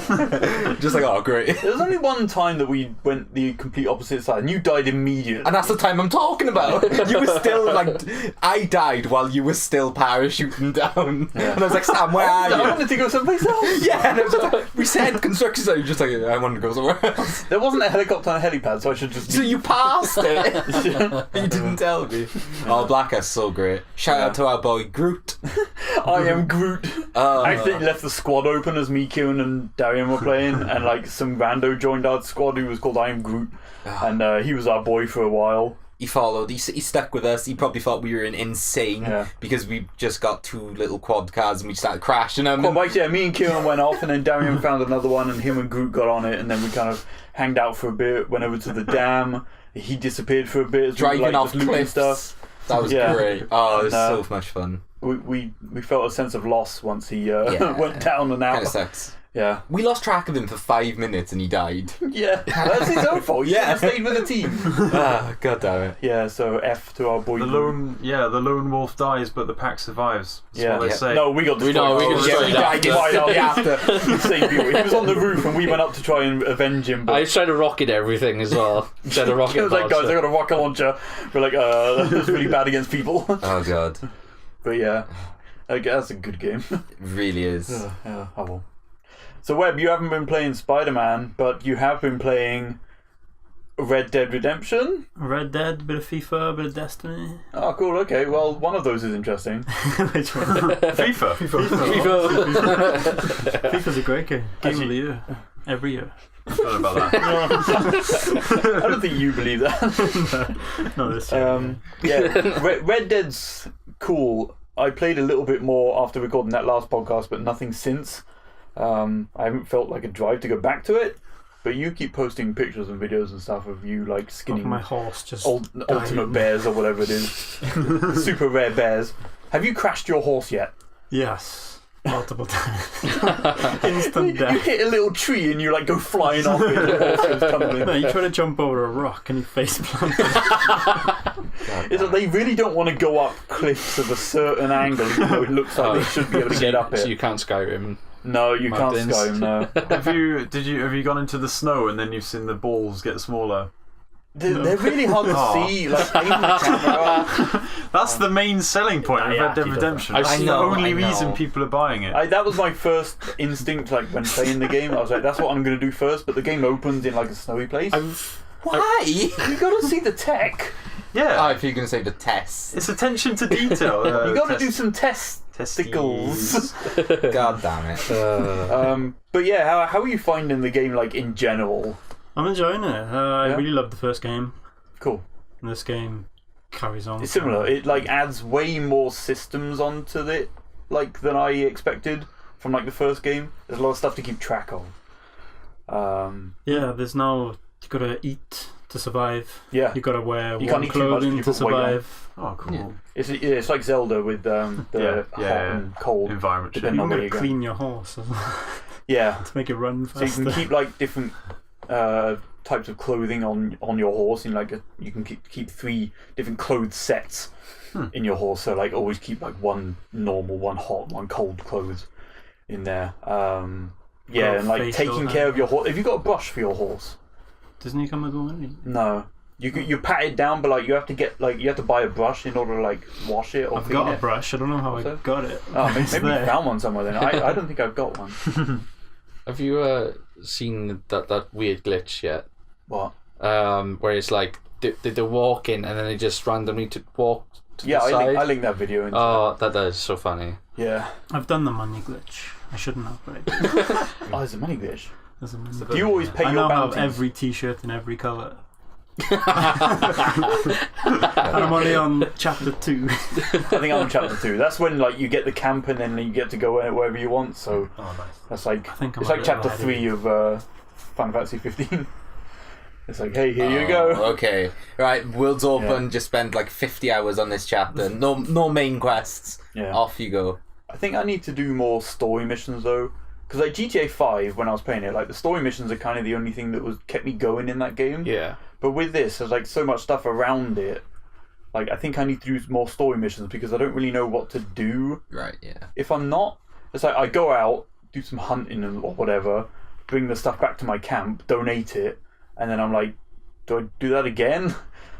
Just like, oh, great. There's only one time that we went the complete opposite side, and you died immediately. And that's the time I'm talking about. You were still like, I died while you were still parachuting down. And I was like, Sam, where are I you? wanted to go someplace else. Yeah, and it was just like, we said construction site. You're just like, I wanted to go somewhere else. There wasn't a helicopter and a helipad, so I should just. So you passed it. You didn't tell me. Oh, Blackout's so great. Shout out to our boy Groot. I am Groot. I accidentally left the squad open as me, Kieran, and Darian were playing, and like some rando joined our squad who was called I am Groot, and he was our boy for a while. He followed. He stuck with us. He probably thought we were insane Yeah. because we just got 2 little quad cars and we started crashing them. Well, Mike, yeah, me and Kieran went off, and then Darian found another one, and him and Groot got on it, and then we kind of hanged out for a bit, went over to the dam. He disappeared for a bit, as we Driving were, like, off just looting cliffs. stuff. That was Yeah. great. Oh, it was And, so much fun. We felt a sense of loss once he went down and Kind out. of sucks. Yeah, We lost track of him for 5 minutes and he died. yeah, that's his own fault. Yeah. Yeah, stayed with the team. God damn it. Yeah, so F to our boy. the Groot. lone wolf dies, but the pack survives. That's Yeah, what they say. No, we got destroyed. know, we got Oh, destroyed he died after. right after. Same people. He was on the roof, and we went up to try and avenge him. But I tried to rocket everything as well. Tried to I rocket was like, guys, I monster. got a rocket launcher. We're like, that's really bad against people. Oh, God. But yeah, that's a good game. It really is. Yeah, oh well. So Webb, you haven't been playing Spider-Man, but you have been playing Red Dead Redemption. Red Dead, bit of FIFA, bit of Destiny. Oh, cool. Okay, well, one of those is interesting. Which one? FIFA. FIFA's a great game. Game of the year. Every year. I don't know about that. I don't think you believe that. No, this year. Yeah, Red Dead's cool. I played a little bit more after recording that last podcast, but nothing since. I haven't felt like a drive to go back to it. But you keep posting pictures and videos and stuff of you like Of skinning my horse just ultimate bears or whatever it is, super rare bears. Have you crashed your horse yet? Yes. Multiple times. Instant You death. hit a little tree and you like go flying off it. And the horse goes tumbling. No, you try to jump over a rock and you face plant. It's like they really don't want to go up cliffs of a certain angle, even though it looks like they should be able to get up So it. you can't Skyrim. No, you Mountains. can't Skyrim. No, Have you gone into the snow and then you've seen the balls get smaller? they're really hard to Oh. see. Like aim the camera. That's the main selling point of Yeah, Red Dead he does Redemption. that. That's I the know, only I know. reason people are buying it. That was my first instinct, like when playing the game. I was like, "That's what I'm going to do first." But the game opens in like a snowy place. Why? You got to see the tech. Yeah, If you're going to say the test. it's attention to detail. You got to do some testicles. God damn it. But yeah, how are you finding the game, like in general? I'm enjoying it. I Yeah? really loved the first game. Cool. And this game carries on. It's similar. It like adds way more systems onto it, like than I expected from like the first game. There's a lot of stuff to keep track of. Yeah, there's now you gotta eat to survive. Yeah, You gotta wear You can't warm eat too much clothing because to you put weight on. survive. Oh, cool. it's like Zelda with the hot and cold Environment shit. depending You on where gotta you go. clean your horse as well Yeah, to make it run so you faster. can keep like different types of clothing on your horse. In like you can keep 3 different clothes sets in your horse. So like always keep like one normal, one hot, one cold clothes in there. Yeah, Got and like facial taking care of your horse. Have you got a brush for your horse? Doesn't he come with one? No. You pat it down, but like you have to buy a brush in order to like wash it or I've clean got it. a brush. I don't know how I got it. Oh, maybe you there. found one somewhere then. I don't think I've got one. Have you seen that weird glitch yet? What? Where it's like they're walking and then they just randomly walk to the side. I linked that video. That is so funny. Yeah. I've done the money glitch. I shouldn't have, but I did. Oh, there's a money glitch. There's a money Do you always pay I your now have bounties? every T-shirt in every colour. I'm only on chapter 2. I think I'm on chapter 2. That's when like you get the camp and then you get to go wherever you want. So that's like it's like chapter 3 of Final Fantasy 15. It's like, hey, here you go. Okay, right. World's open. Just spend like 50 hours on this chapter. No main quests. Yeah. Off you go. I think I need to do more story missions though, because like GTA 5 when I was playing it, like the story missions are kind of the only thing that kept me going in that game. Yeah. But with this, there's like so much stuff around it. Like I think I need to do more story missions because I don't really know what to do. Right. Yeah. If I'm not, it's like I go out, do some hunting or whatever, bring the stuff back to my camp, donate it, and then I'm like, do I do that again?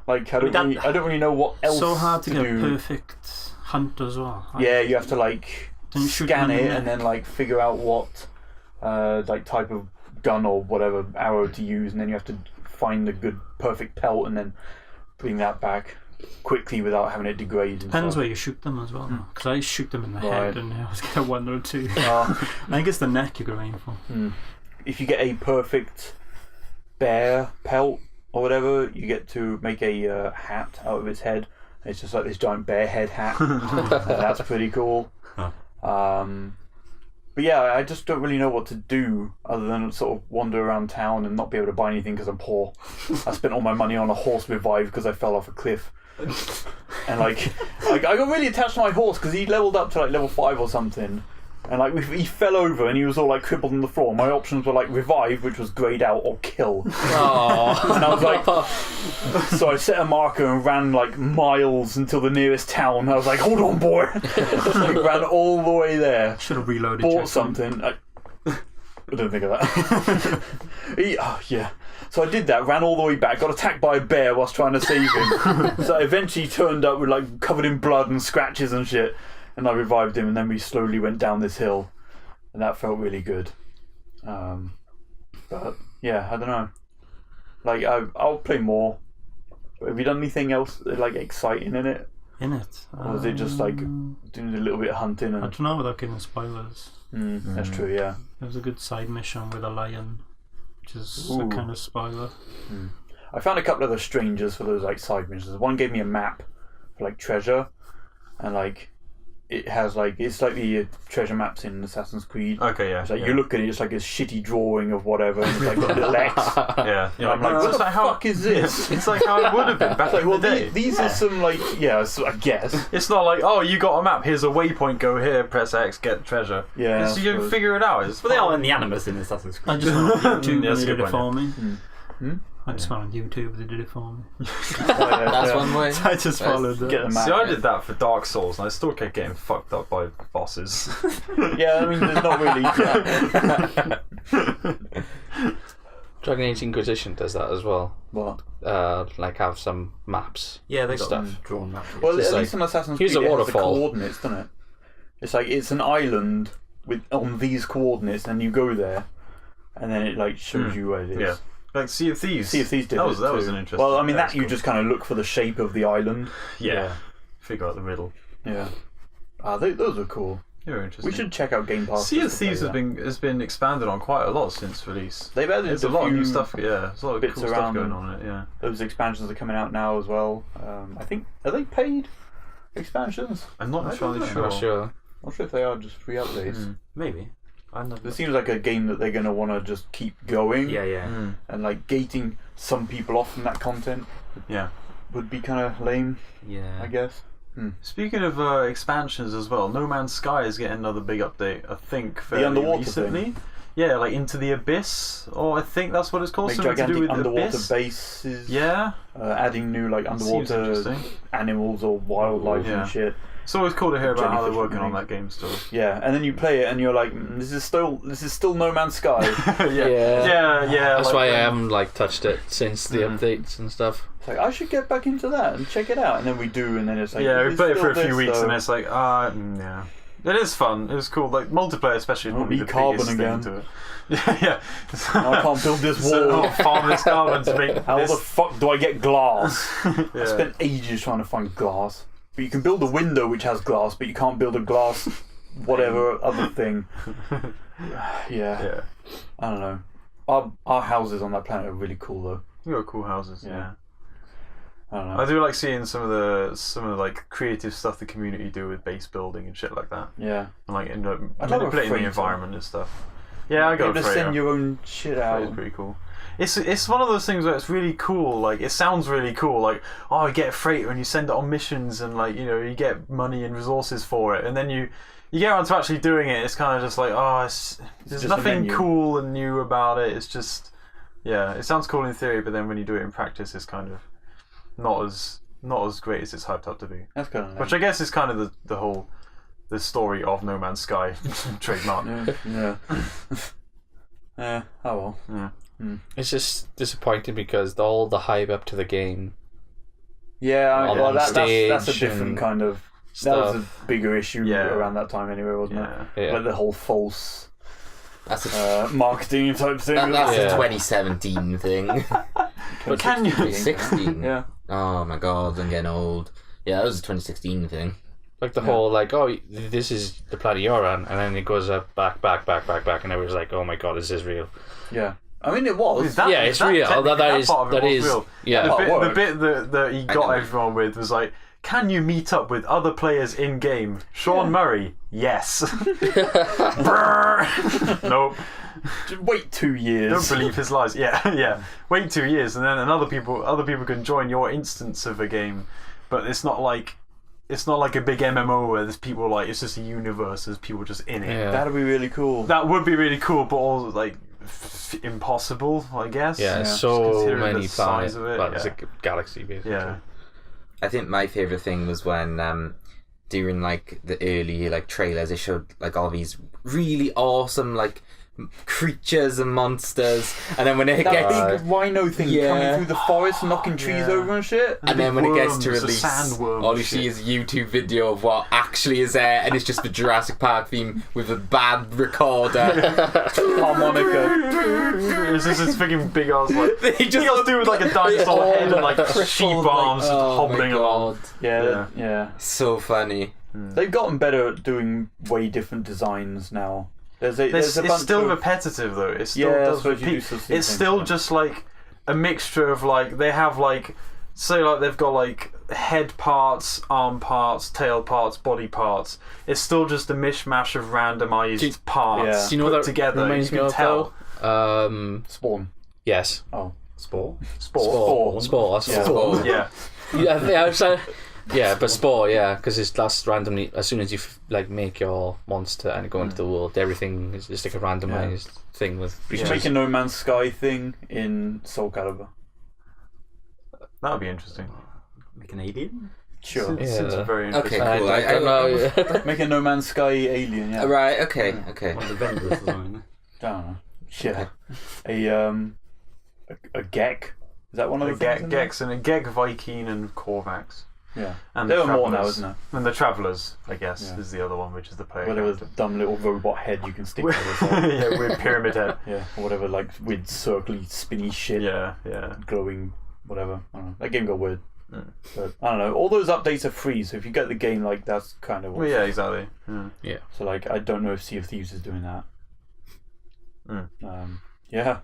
Like I don't really know what else. So hard to get do. a perfect hunt as well. Yeah, you have to like Don't shoot scan them in it the and neck. then like figure out what like type of gun or whatever arrow to use, and then you have to find the good perfect pelt and then bring that back quickly without having it degrade. And Depends stuff. where you shoot them as well. Because I shoot them in the Right. head and I always get a 1 or 2. Uh, I think it's the neck you're going for. if you get a perfect bear pelt or whatever, you get to make a hat out of its head. It's just like this giant bear head hat. That's pretty cool. But yeah, I just don't really know what to do other than sort of wander around town and not be able to buy anything because I'm poor. I spent all my money on a horse revive because I fell off a cliff. And like I got really attached to my horse because he leveled up to like level 5 or something. And like he fell over and he was all like crippled on the floor. My options were like revive, which was grayed out, or kill. Oh. And I was like, so I set a marker and ran like miles until the nearest town. I was like, hold on, boy. Like, ran all the way there. Should have reloaded. Bought checkpoint. something. I didn't think of that. Yeah. So I did that, ran all the way back, got attacked by a bear whilst trying to save him. So I eventually turned up with like covered in blood and scratches and shit. And I revived him, and then we slowly went down this hill, and that felt really good. But yeah, I don't know. Like I'll play more. But have you done anything else like exciting in it, In it. or is it just like doing a little bit of hunting? I And don't know without giving spoilers. that's true. Yeah. There was a good side mission with a lion, which is a Ooh. kind of spoiler. I found a couple of the strangers for those like side missions. One gave me a map for like treasure, and like it has like it's like the treasure maps in Assassin's Creed. Okay, yeah. It's like you look at it, it's like a shitty drawing of whatever, and it's like got little X. Yeah. And I'm like, what the fuck is this? It's like how it would have been back It's like, in well, the day. these are some like so I guess. It's not like, oh, you got a map, here's a waypoint, go here, press X, get treasure. Yeah, It's, you I suppose. figure it out. It's But they are in the animus in Assassin's Creed. I just went on YouTube Yeah, and that's they a did good it for point, me. I just went on YouTube, they did it for me. That's one way. I just followed Get the that. map. See, I did that for Dark Souls, and I still kept getting fucked up by bosses. Yeah, I mean, there's not really. Yeah. Dragon Age Inquisition does that as well. What? Like have some maps. Yeah, they got Stuff. drawn maps. Well, It's at like, least in Assassin's here's Creed, a it has the waterfall. coordinates, doesn't it? It's like it's an island with on these coordinates, and you go there, and then it like shows you where it is. Yeah. Like Sea of Thieves. Sea of Thieves did that it was too. an interesting. Well, I mean, that that's you cool. just kind of look for the shape of the island. Yeah. Figure out the riddle. Yeah. Those are cool. You're interesting. We should check out Game Pass. Sea of just to play Thieves that. has been expanded on quite a lot since release. They've added There's a lot of few new stuff. Yeah, there's a lot of bits cool stuff around going them. on in it. Yeah. Those expansions are coming out now as well. I think are they paid expansions? I'm not entirely know. sure. Not sure. Not sure if they are just free updates. Maybe. I know. It seems like a game that they're going to want to just keep going. Yeah, yeah. And like gating some people off from that content Yeah. would be kind of lame, Yeah. I guess. Speaking of expansions as well, No Man's Sky is getting another big update. I think fairly underwater recently. thing? Yeah, like Into the Abyss, or I think that's what it's called. Like Something to do gigantic with underwater Abyss. bases. Yeah. Adding new like Seems underwater interesting. animals or wildlife Yeah. and shit. It's always cool to hear about how they're Jellyfish working on mechanics. that game still. Yeah, and then you play it and you're like, this is still No Man's Sky. yeah. That's like, why I haven't like touched it since the updates and stuff. It's like I should get back into that and check it out, and then we do, and then it's like we it's play it for a still few this, weeks, though. and it's like, yeah. It is fun. It was cool. Like multiplayer, especially, is Oh, probably eat the carbon biggest again. thing to it. Yeah. I can't build this So, wall. farm this carbon to make How this. the fuck do I get glass? I Yeah. spent ages trying to find glass. But you can build a window which has glass, but you can't build a glass whatever other thing. Yeah. I don't know. Our houses on that planet are really cool though. You got cool houses. Yeah. I don't know. I do like seeing some of the like creative stuff the community do with base building and shit like that, Yeah. and like I'd love a manipulating the freighter. environment and stuff. Yeah, I Be got able a to freighter. send your own shit Freighter's out. pretty cool. It's one of those things where it's really cool. Like it sounds really cool. Like you get a freighter and you send it on missions and like you get money and resources for it, and then you get around to actually doing it. It's kind of just like there's just a nothing menu. cool and new about it. It's just it sounds cool in theory, but then when you do it in practice, it's kind of not as great as it's hyped up to be. That's kind of nice. Which I guess is kind of the story of No Man's Sky trademark. Yeah. Yeah. Oh well. Yeah. It's just disappointing because all the hype up to the game Yeah. On That's a stage different and kind of. That was stuff. a bigger issue Yeah. around that time anyway, wasn't Yeah. it? Yeah. Like the whole false That's a, marketing type thing. that's Yeah. a 2017 thing. But can you? 2016. Yeah. Oh my god, I'm getting old. Yeah, that was a 2016 thing. Like the whole this is the planet you're on, and then it goes up back, and everyone's like, oh my god, is this real? Yeah. I mean, it was. Yeah, it's real. technically, That is- part of it that was is- real. yeah. The Oh, bit, work. that he I got know. everyone with was like, can you meet up with other players in game? Shaun Murray, yes. Brrr. Nope. Just wait 2 years. Don't believe his lies. Yeah. Wait 2 years, and then other people can join your instance of a game, but it's not like a big MMO where there's people like it's just a universe. There's people just in it. Yeah. That'd be really cool. That would be really cool, but also like impossible, I guess. Yeah, Yeah. so Considering many the size planets. of it, Well, it's yeah. a galaxy, basically. Yeah. I think my favourite thing was when during like the early like trailers they showed like all these really awesome like creatures and monsters, and then when it That gets big rhino thing Yeah. coming through the forest, knocking trees Yeah. over and shit. and then when it gets to worms, the release, sandworms all you and see shit. is a YouTube video of what actually is there, and it's just the Jurassic Park theme with a bad recorder. Harmonica. It's just this freaking big ass like They just he got to do with like a dinosaur all head and like crippled, sheep like, arms just oh my hobbling along. God. Yeah. So funny. They've gotten better at doing way different designs now. There's a It's bunch still of, repetitive though. It still Yeah, I does suppose you do repeat. still see the It's same still stuff. just like a mixture of like they have like say like they've got like head parts, arm parts, tail parts, body parts. It's still just a mishmash of randomized parts Yeah. Do you know put what that together. reminds You me can of, tell. though? Spawn. Yes. Oh, Spore? Sport. Spore. That's Yeah. Spore. Yeah. But Spore, because that's randomly. As soon as you like make your monster and go into the world, everything is just like a randomized thing with we should creatures. make a No Man's Sky thing in Soul Calibur. That would be interesting. Like an alien? Sure. Yeah. It's a very Okay, interesting. cool. I don't know. Make a No Man's Sky alien. Yeah. Right. Okay. Okay. One of the vendors or something. I don't know. Yeah. A Gek. Is that one of the things in there? Gex and Gek, Viking, and Korvax. Yeah. And There the are more now, Travellers. isn't there? And the Travellers, I guess, Yeah. is the other one, which is the player. Where there was a character. dumb little robot head you can stick to the side. Yeah, weird pyramid head. Yeah, or whatever, like with circly, spinny shit, Yeah. glowing, whatever. I don't know. That game got weird. Mm. But I don't know. All those updates are free, so if you get the game, like that's kind of. Well, yeah, exactly. Yeah. So like, I don't know if Sea of Thieves is doing that. Yeah.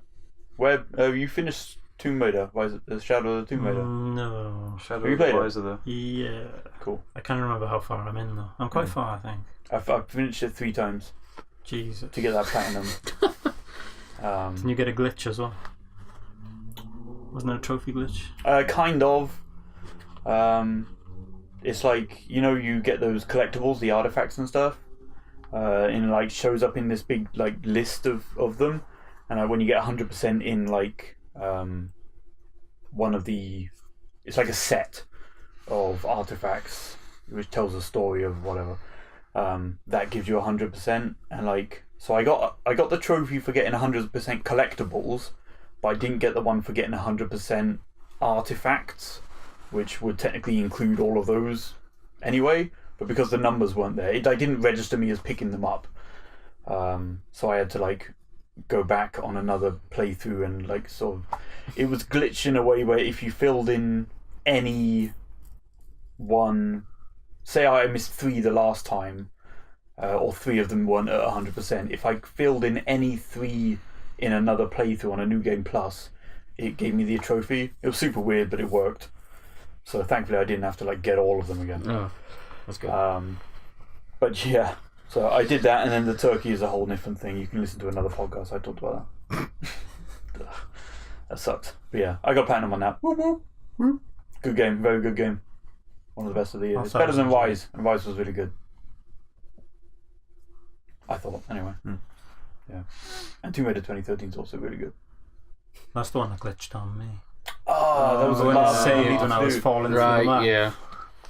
Where you finished Tomb Raider? Why is it the Shadow of the Tomb Raider? No. Shadow Have you of the played it? Rise of the... Yeah. Cool. I can't remember how far I'm in though. I'm quite far, I think. I've finished it 3 times Jesus. to get that platinum. Can you get a glitch as well? Wasn't there a trophy glitch? Kind of. It's like, you get those collectibles, the artifacts and stuff, and it like shows up in this big like list of them, and when you get 100% in like one of the, it's like a set of artifacts. which tells a story of whatever. That gives you 100%, and like, so I got the trophy for getting 100% collectibles, but I didn't get the one for getting 100% artifacts, which would technically include all of those anyway. But because the numbers weren't there, I didn't register me as picking them up. So I had to like go back on another playthrough and like sort of, it was glitched in a way where if you filled in any one, say I missed 3 the last time, or 3 of them weren't at 100%. If I filled in any 3 in another playthrough on a New Game Plus, it gave me the trophy. It was super weird, but it worked. So thankfully I didn't have to like get all of them again. Oh, that's good. But yeah, so I did that, and then the turkey is a whole different thing. You can listen to another podcast I talked about that. That sucks. But yeah, I got platinum on that. Whoop, whoop, whoop. Good game, very good game. One of the best of the year. It's better than Rise, and Rise was really good. I thought, anyway. Yeah. And Tomb Raider 2013 is also really good. That's the one that glitched on me. Oh, that was the when last it saved when I was falling through the map. Yeah.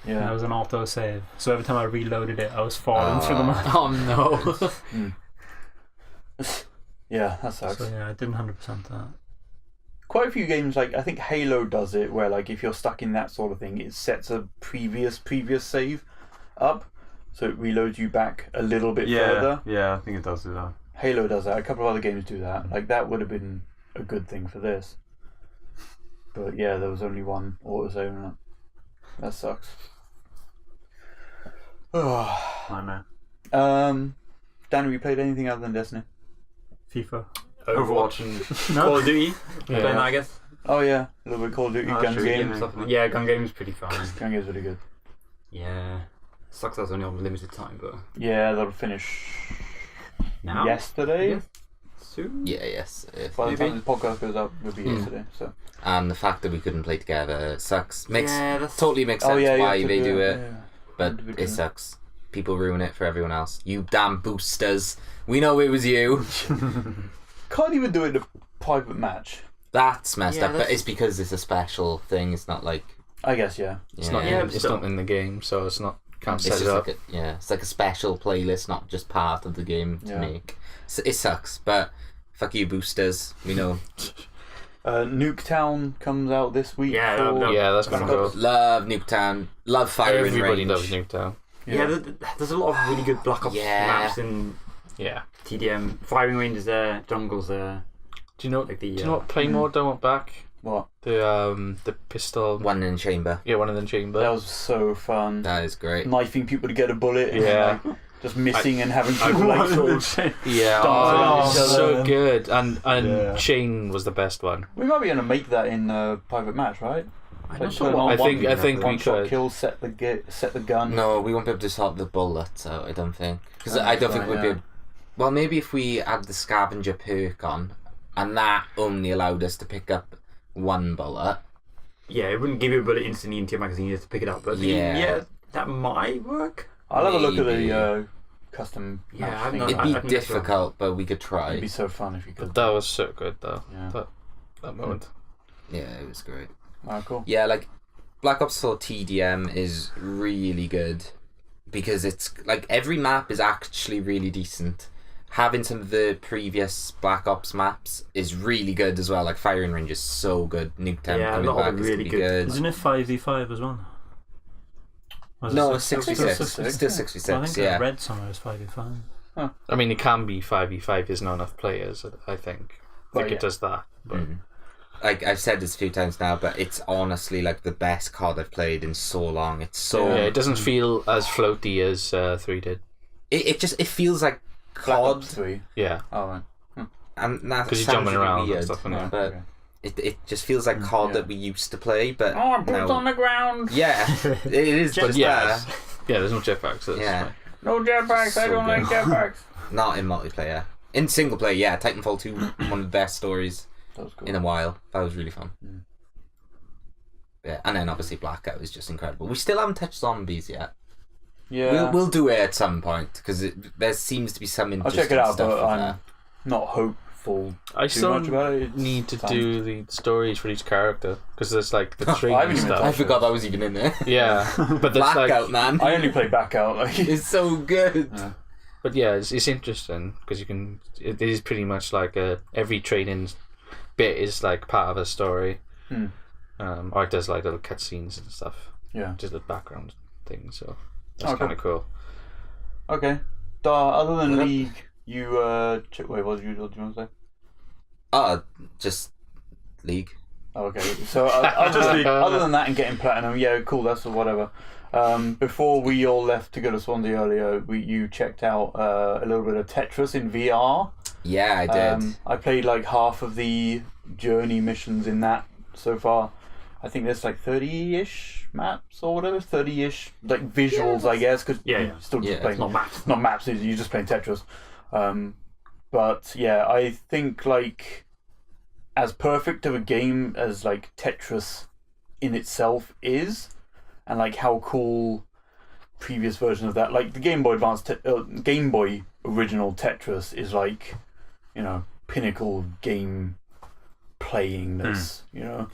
Yeah. That was an auto save. So every time I reloaded it, I was falling through the map. Oh no. Yeah, that sucks. So yeah, I didn't 100% that. Quite a few games, like I think Halo does it, where like if you're stuck in that sort of thing, it sets a previous save up, so it reloads you back a little bit further. Yeah, I think it does do that. Halo does that. A couple of other games do that. Like that would have been a good thing for this. But yeah, there was only one autosave in it. That sucks. Nightmare. Dan, have you played anything other than Destiny? FIFA. Overwatch and Call of Duty. Playing that, I guess. Oh yeah, a little bit of Call of Duty, Guns true, game. Yeah, gun game's pretty fun. Gun game's really good. Yeah. Sucks that was only on limited time, but Yeah, that'll finish now? yesterday. Yes. Soon? Yeah, yes. By the time this podcast goes up, it'll be yesterday. So. And the fact that we couldn't play together sucks. That's Totally makes sense you why have to they do it, yeah. but it sucks. People ruin it for everyone else. You damn boosters. We know it was you. Can't even do it in a private match. That's messed up, but it's because it's a special thing. It's not like... I guess, yeah. It's not. It's not in the game, so it's not. Can't It's set just it up. like it's like a special playlist, not just part of the game to make. So it sucks, but fuck you, boosters. We know. Nuketown comes out this week. Yeah, That's gonna go. Love Nuketown. Love Fire and Everybody Range. loves Nuketown. Yeah, there's a lot of really good Black Ops maps in TDM. Firing range is there, jungle's there. Do you know? Like do you know what play mode I want back? What? The pistol. One in chamber. Yeah, one in the chamber. That was so fun. That is great. Knifing people to get a bullet. And Yeah. like, just missing and having people like sort of... Yeah, around each other so and- good. And Chain was the best one. We might be able to make that in a private match, right? I'm Like, not put sure it what on I one- think we one shot could. kill, set the gun. No, we won't be able to sort the bullets out, I don't think. Because I don't think we'd be able... Well, maybe if we had the scavenger perk on, and that only allowed us to pick up one bullet. Yeah, it wouldn't give you a bullet instantly into your magazine, you have to pick it up. But that might work. I'll have a look at Maybe. the custom Yeah, match I've thing. not- It'd I be think difficult, but we could try. It'd be so fun if you could. But that was so good though. Yeah. That moment. Yeah, it was great. Oh, cool. Yeah, like Black Ops 4 TDM is really good because it's like every map is actually really decent. Having some of the previous Black Ops maps is really good as well. Like Firing Range is so good. Nuketown Yeah, coming not back all is really gonna be good. Isn't it 5v5 as well? Was it No, six- 66. six- It's still I 66, think I yeah. read somewhere it was 5v5. I mean, it can be 5v5. There's not enough players. I think. But It does that. But Like I've said this a few times now, but it's honestly like the best COD I've played in so long. It's so yeah, it doesn't feel as floaty as 3 did. it feels like Black COD, Ops 3. Yeah, Oh, right. and that 'Cause you're sounds jumping really around and weird, stuff, isn't it? but it just feels like COD yeah. that we used to play. But Oh, I put now, on the ground. yeah, it is but just yeah, there's no jetpacks. So it's Yeah. fine. No jetpacks. I So don't like good. jetpacks. not in multiplayer. In single player, yeah, Titanfall 2, one of the best stories That was cool. in a while. That was really fun. Yeah, and then obviously Blackout is just incredible. We still haven't touched zombies yet. Yeah. We'll do it at some point because there seems to be some I'll interesting check it out, stuff but with I'm that. not fall I too still much about it. need to do the stories for each character because there's like the I training haven't even stuff. I forgot that was even in there. Yeah, but there's Blackout, like, man. I only play back out. Like, It's so good. Yeah. but yeah, it's interesting because you can. It is pretty much like every training bit is like part of a story. Or it does like little cutscenes and stuff. Yeah, just the background thing. So that's Okay. kind of cool. Okay. Other than League, you wait, what did you want to say? Just League. Oh, okay. So other than that and getting platinum, yeah, cool. That's whatever. Before we all left to go to Swansea earlier, you checked out a little bit of Tetris in VR. Yeah, I did. I played like half of the journey missions in that so far. I think there's like 30-ish maps or whatever, 30-ish like visuals, I guess, because you're still just playing. It's not maps. Not maps. You're just playing Tetris. But yeah, I think like as perfect of a game as like Tetris in itself is, and like how cool previous version of that, like the Game Boy Advance, Game Boy original Tetris is like, you know, pinnacle game playingness, you know.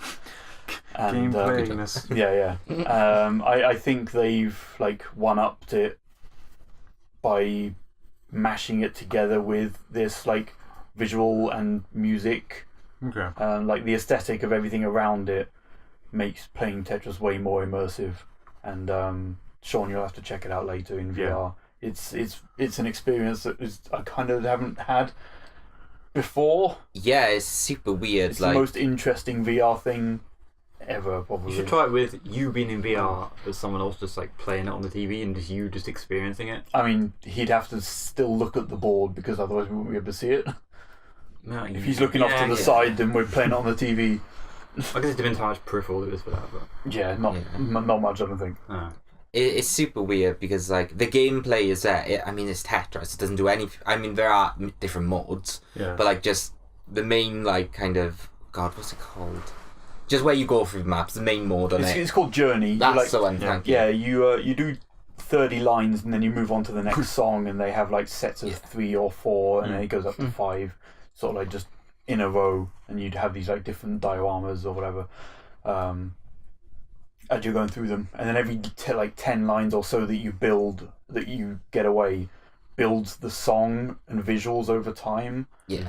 And, Game playingness. yeah. I think they've like one-upped it by mashing it together with this like visual and music. Okay. Like the aesthetic of everything around it makes playing Tetris way more immersive. And Shaun, you'll have to check it out later in VR. It's an experience that I kind of haven't had before. Yeah, it's super weird. It's like the most interesting VR thing ever, probably. You should try it with you being in VR as someone else just like playing it on the TV and just you just experiencing it. I mean, he'd have to still look at the board because otherwise we wouldn't be able to see it. No, If he's looking off to the side, then we're playing it on the TV. I guess it depends how much peripheral there is for that. But Yeah, not much, I don't think. it's super weird because like the gameplay is there. I mean, it's Tetris. It doesn't do any. I mean, there are different modes, but like just the main like kind of what's it called? Just where you go through the maps. The main mode on It's called Journey. That's like, the one. Thank you. Yeah, you do 30 lines and then you move on to the next song, and they have like sets of 3 or 4, and then it goes up to 5, sort of like just in a row, and you'd have these like different dioramas or whatever as you're going through them, and then every like 10 lines or so that you get away builds the song and visuals over time. Yeah.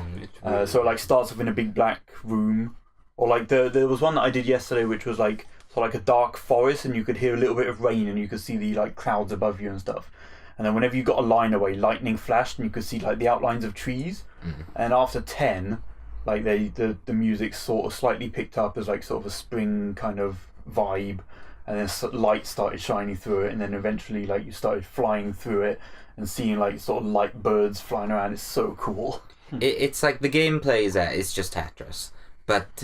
So it like starts off in a big black room, or like there was one that I did yesterday which was like a dark forest, and you could hear a little bit of rain and you could see the like clouds above you and stuff, and then whenever you got a line away, lightning flashed and you could see like the outlines of trees. And after 10, like the music sort of slightly picked up as like sort of a spring kind of vibe, and then light started shining through it, and then eventually like you started flying through it and seeing like sort of light birds flying around. It's so cool. It's like the gameplay is there. It's just Tetris, but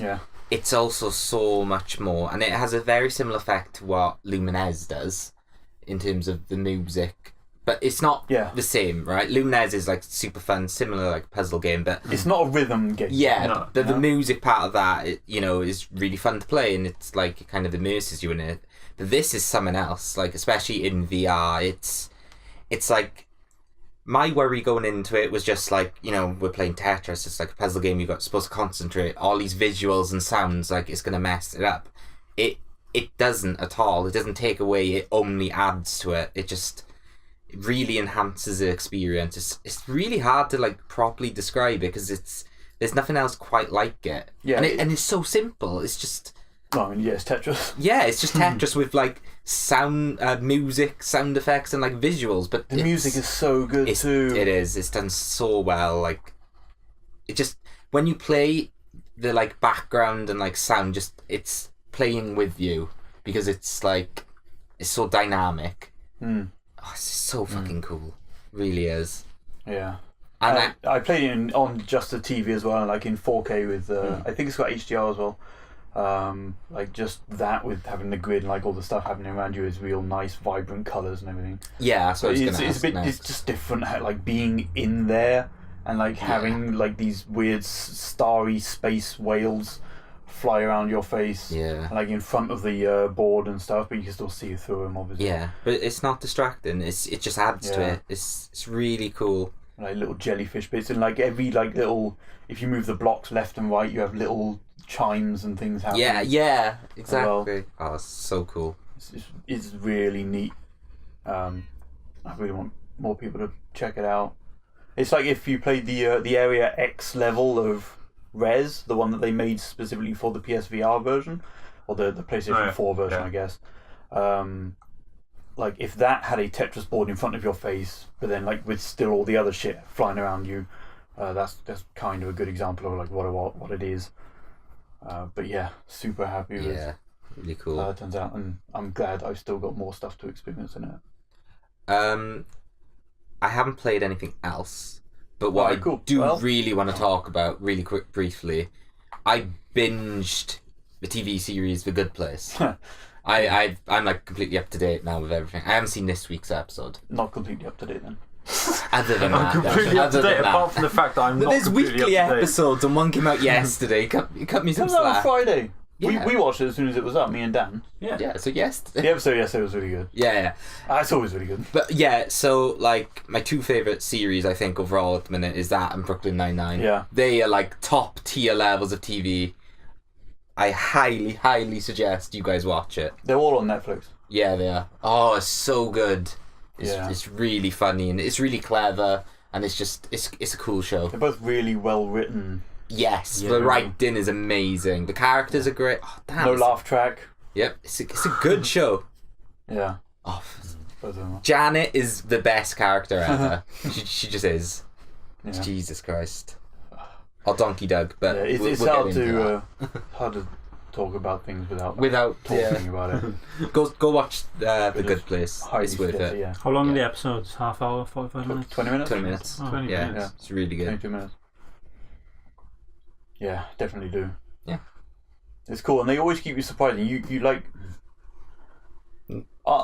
it's also so much more, and it has a very similar effect to what Lumines does in terms of the music. But it's not the same, right? Lumines is like super fun, similar like puzzle game, but it's not a rhythm game. Yeah, the music part of that, is really fun to play, and it's like it kind of immerses you in it. But this is something else, like especially in VR. It's like my worry going into it was just like, we're playing Tetris. It's like a puzzle game. You're supposed to concentrate. All these visuals and sounds, like it's gonna mess it up. It doesn't at all. It doesn't take away. It only adds to it. It really enhances the experience. It's really hard to like properly describe it because there's nothing else quite like it. Yeah, and it's so simple. It's just. I mean, it's Tetris. Yeah, it's just Tetris with like sound, music, sound effects, and like visuals. But the music is so good too. It is. It's done so well. Like, it just when you play the like background and like sound, it's playing with you because it's like it's so dynamic. Oh, it's so fucking cool. Really is. Yeah. And I played it on just the TV as well, like in 4K with I think it's got HDR as well. Like just that with having the grid and like all the stuff happening around you is real nice, vibrant colours and everything. Yeah, so it's just different, like being in there and like having like these weird starry space whales fly around your face, like in front of the board and stuff, but you can still see through them, obviously. Yeah, but it's not distracting. It just adds to it. It's really cool. like little jellyfish bits, and like every like little, if you move the blocks left and right, you have little chimes and things happening. Yeah, exactly. Well. Oh, it's so cool. It's really neat. I really want more people to check it out. It's like if you played the Area X level of Res, the one that they made specifically for the PSVR version, or the PlayStation 4 version, I guess. Like if that had a Tetris board in front of your face, but then like with still all the other shit flying around you, that's kind of a good example of like what it is. But yeah, super happy with Yeah, really cool. it turns out, and I'm glad I've still got more stuff to experience in it. I haven't played anything else, but what I do really want to talk about really briefly, I binged the TV series The Good Place. I'm like completely up to date now with everything. I haven't seen this week's episode. Not completely up to date then. Other than I'm that, completely up to date, apart from the fact that I'm not there's completely weekly up to date. episodes, and one came out yesterday. Cut me some It comes out on slack. Friday. Yeah. We watched it as soon as it was up, me and Dan. Yeah, so yesterday. The episode yesterday was really good. Yeah. It's always really good. But yeah, so like my two favourite series I think overall at the minute is that and Brooklyn Nine-Nine. Yeah. They are like top tier levels of TV. I highly suggest you guys watch it. They're all on Netflix. Yeah, they are. Oh, it's so good. It's really funny and it's really clever and it's just it's a cool show. They're both really well written. Yes, the writing is amazing. The characters are great. Oh, damn, No laugh track. Yep, it's a good show. Yeah. Oh, Both of them. Janet is the best character ever. she just is. Yeah. Jesus Christ. Or Donkey Doug, but It's we'll hard get into to hard to talk about things without talking about it. Go watch The Good Place. Highly It's worth suggest it. Yeah. How long are the episodes? Half hour, 45 minutes? 20 minutes? 20 minutes. Oh, 20 Yeah, minutes. it's really good. 22 minutes. Yeah, definitely do. Yeah. It's cool, and they always keep you surprised. You like...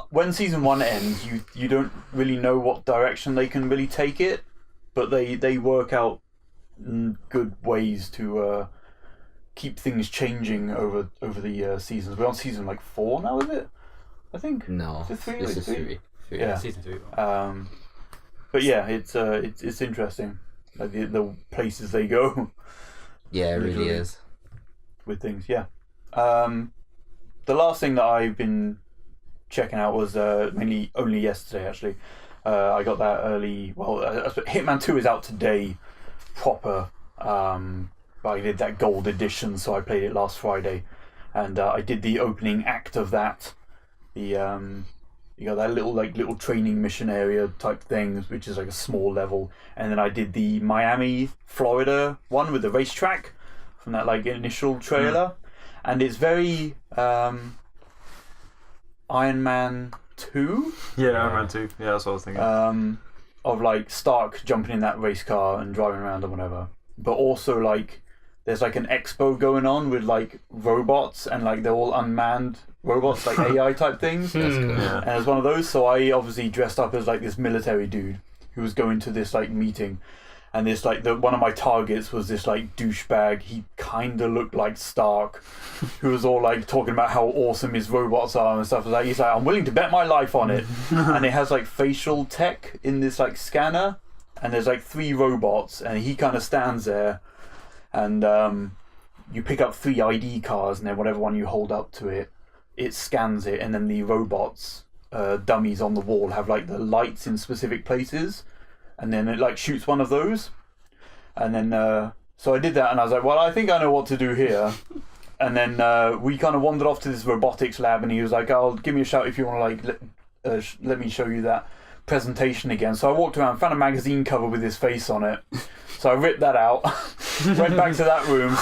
when season 1 ends, you don't really know what direction they can really take it, but they work out good ways to keep things changing over the seasons. We're on season like 4 now, is it? I think. No, Is it 3 this is 3. Yeah. Season 2. But yeah, it's interesting, like the places they go Yeah, it really Literally. is. with things. Yeah. The last thing that I've been checking out was mainly only yesterday actually. I got that early. Well, Hitman 2 is out today, proper. But I did that gold edition, so I played it last Friday, and I did the opening act of that. You got that little training mission area type thing, which is like a small level, and then I did the Miami, Florida one with the racetrack from that like initial trailer, and it's very Iron Man 2. Yeah, Iron Man 2. Yeah, that's what I was thinking. Of like Stark jumping in that race car and driving around or whatever, but also like there's like an expo going on with like robots and like they're all unmanned robots, like AI type things. That's cool. And it was one of those, so I obviously dressed up as like this military dude who was going to this like meeting, and this like one of my targets was this like douchebag. He kind of looked like Stark, who was all like talking about how awesome his robots are and stuff. He's like, I'm willing to bet my life on it. And it has like facial tech in this like scanner, and there's like 3 robots, and he kind of stands there, and you pick up 3 ID cards, and then whatever one you hold up to it, it scans it, and then the robots dummies on the wall have like the lights in specific places, and then it like shoots one of those, and then so I did that, and I was like, well, I think I know what to do here. And then we kind of wandered off to this robotics lab, and he was like, "Oh, give me a shout if you want to like let me show you that presentation again." So I walked around, found a magazine cover with his face on it. So I ripped that out, went back to that room,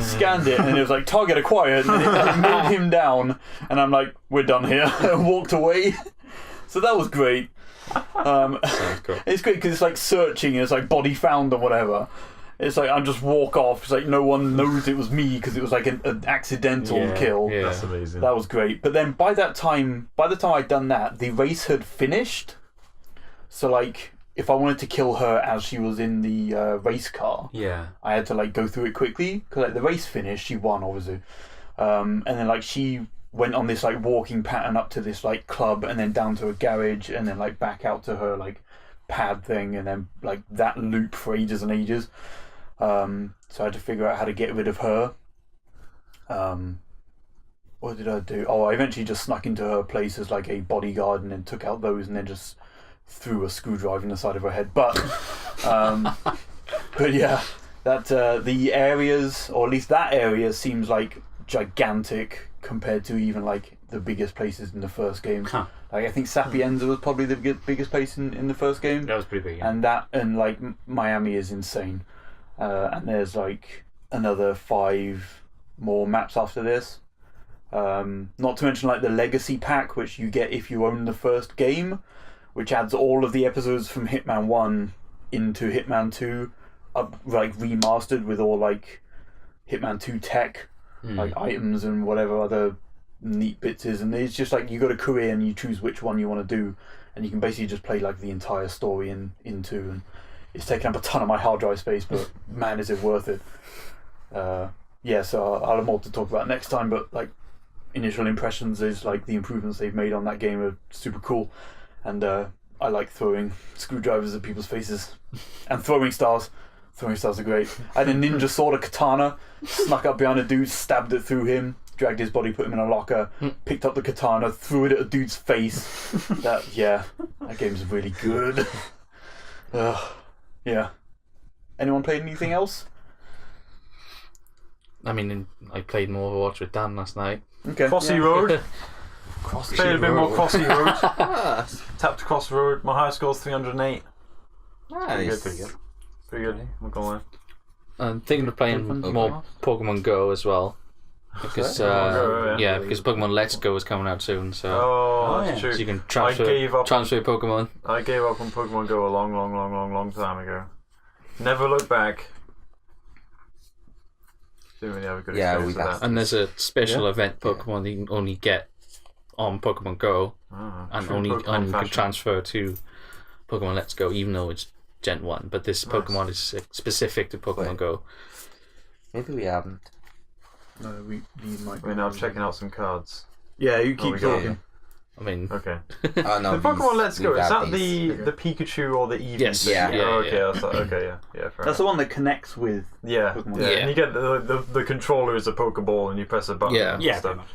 scanned it, and it was like, target acquired, and it moved him down, and I'm like, we're done here, and walked away. So that was great. Cool. It's great because it's like searching, and it's like body found or whatever. It's like I just walk off. It's like no one knows it was me because it was like an accidental kill. Yeah. That's amazing. That was great. But then by the time I'd done that, the race had finished. So like, if I wanted to kill her as she was in the race car, I had to like go through it quickly because like the race finished, she won obviously, and then like she went on this like walking pattern up to this like club and then down to a garage and then like back out to her like pad thing, and then like that loop for ages and ages. So I had to figure out how to get rid of her. What did I do? Oh, I eventually just snuck into her place as like a bodyguard, and then took out those, and then just threw a screwdriver in the side of her head. But yeah, that the areas, or at least that area, seems like gigantic compared to even like the biggest places in the first game. Huh. Like I think Sapienza was probably the biggest place in the first game. That was pretty big. Yeah. And like Miami is insane. And there's like another 5 more maps after this. Not to mention like the Legacy Pack, which you get if you own the first game, which adds all of the episodes from Hitman 1 into Hitman 2, like remastered with all like Hitman 2 tech, like items and whatever other neat bits is. And it's just like you got a career and you choose which one you want to do, and you can basically just play like the entire story in 2. And it's taken up a ton of my hard drive space, but man, is it worth it. Yeah, so I'll have more to talk about next time, but like initial impressions is like the improvements they've made on that game are super cool, and I like throwing screwdrivers at people's faces and throwing stars. Throwing stars are great. I had a ninja sword, a katana, snuck up behind a dude, stabbed it through him, dragged his body, put him in a locker, picked up the katana, threw it at a dude's face. That game's really good. Yeah. Anyone played anything else? I mean, I played more Overwatch with Dan last night. Okay. Crossy Road. Played a bit more Crossy Road. Tapped across the road. My high score's 308. Nice. Pretty good. Pretty good. I'm going to I'm thinking of playing more Pokemon Go as well. Because because Pokemon Let's Go is coming out soon, so that's true. so you can transfer Pokemon. I gave up on Pokemon Go a long time ago. Never look back. Didn't really have a good experience with that. And there's a special event Pokemon that you can only get on Pokemon Go, and you can transfer to Pokemon Let's Go, even though it's Gen 1. But this Pokemon is specific to Pokemon Go. Maybe we haven't. No, we might. We're now checking out some cards. Yeah, you keep talking. I mean, okay. No, the Pokemon Let's Go, is that the Pikachu or the Eevee? Yes. Thing? Yeah. Okay, yeah, fair That's the one that connects with Pokemon. Pokemon. And you get the controller is a Pokeball and you press a button. Yeah. And stuff.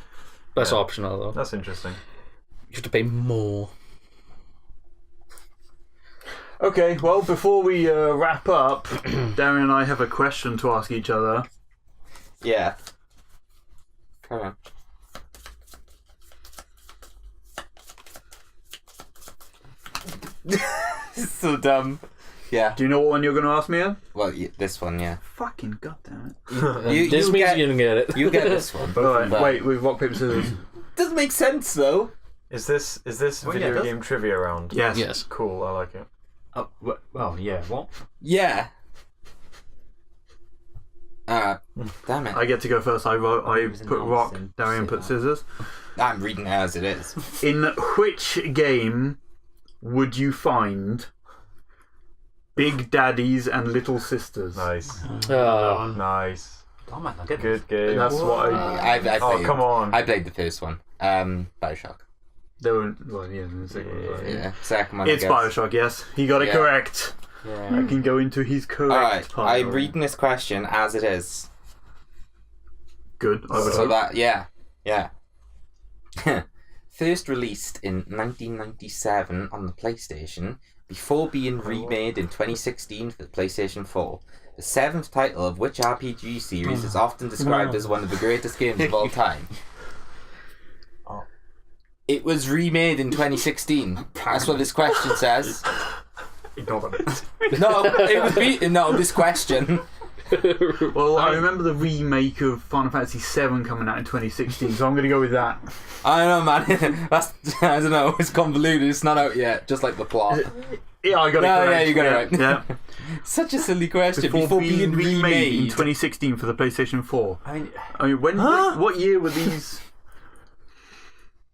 That's optional though. That's interesting. You have to pay more. Okay, well, before we wrap up, Darian and I have a question to ask each other. Yeah. Come on. So dumb. Yeah. Do you know what one you're going to ask me? Well, this one, yeah. Fucking goddamn it! This means you don't get it. You get this one. Right, wait, with rock paper scissors. Doesn't make sense though. Is this video game trivia round? Yes. Yes. Cool, I like it. Oh, well, yeah. What? Yeah. Damn it. I get to go first. I put rock. Darian put scissors. I'm reading it as it is. In which game would you find Big Daddies and Little Sisters? Nice. Nice. Oh man, I get Good game. That's what I played, come on. I played the first one. Bioshock. They were, well, yeah, the second one. Right? Yeah. Second one. It's Bioshock, yes. He got it correct. Yeah. I can go into his correct Alright, pile. I'm reading this question as it is. Good. I would So hope. that, yeah. First released in 1997 on the PlayStation, before being remade in 2016 for the PlayStation 4. The 7th title of which RPG series is often described as one of the greatest games of all time. It was remade in 2016. That's what this question says. Ignore them. No, it was this question. Well, I remember the remake of Final Fantasy VII coming out in 2016, so I'm going to go with that. I don't know, man. I don't know. It's convoluted. It's not out yet. Just like the plot. Yeah, I got it correct. Yeah, you got it right. Yeah. Such a silly question. Before being remade in 2016 for the PlayStation 4. I mean, when? What year were these?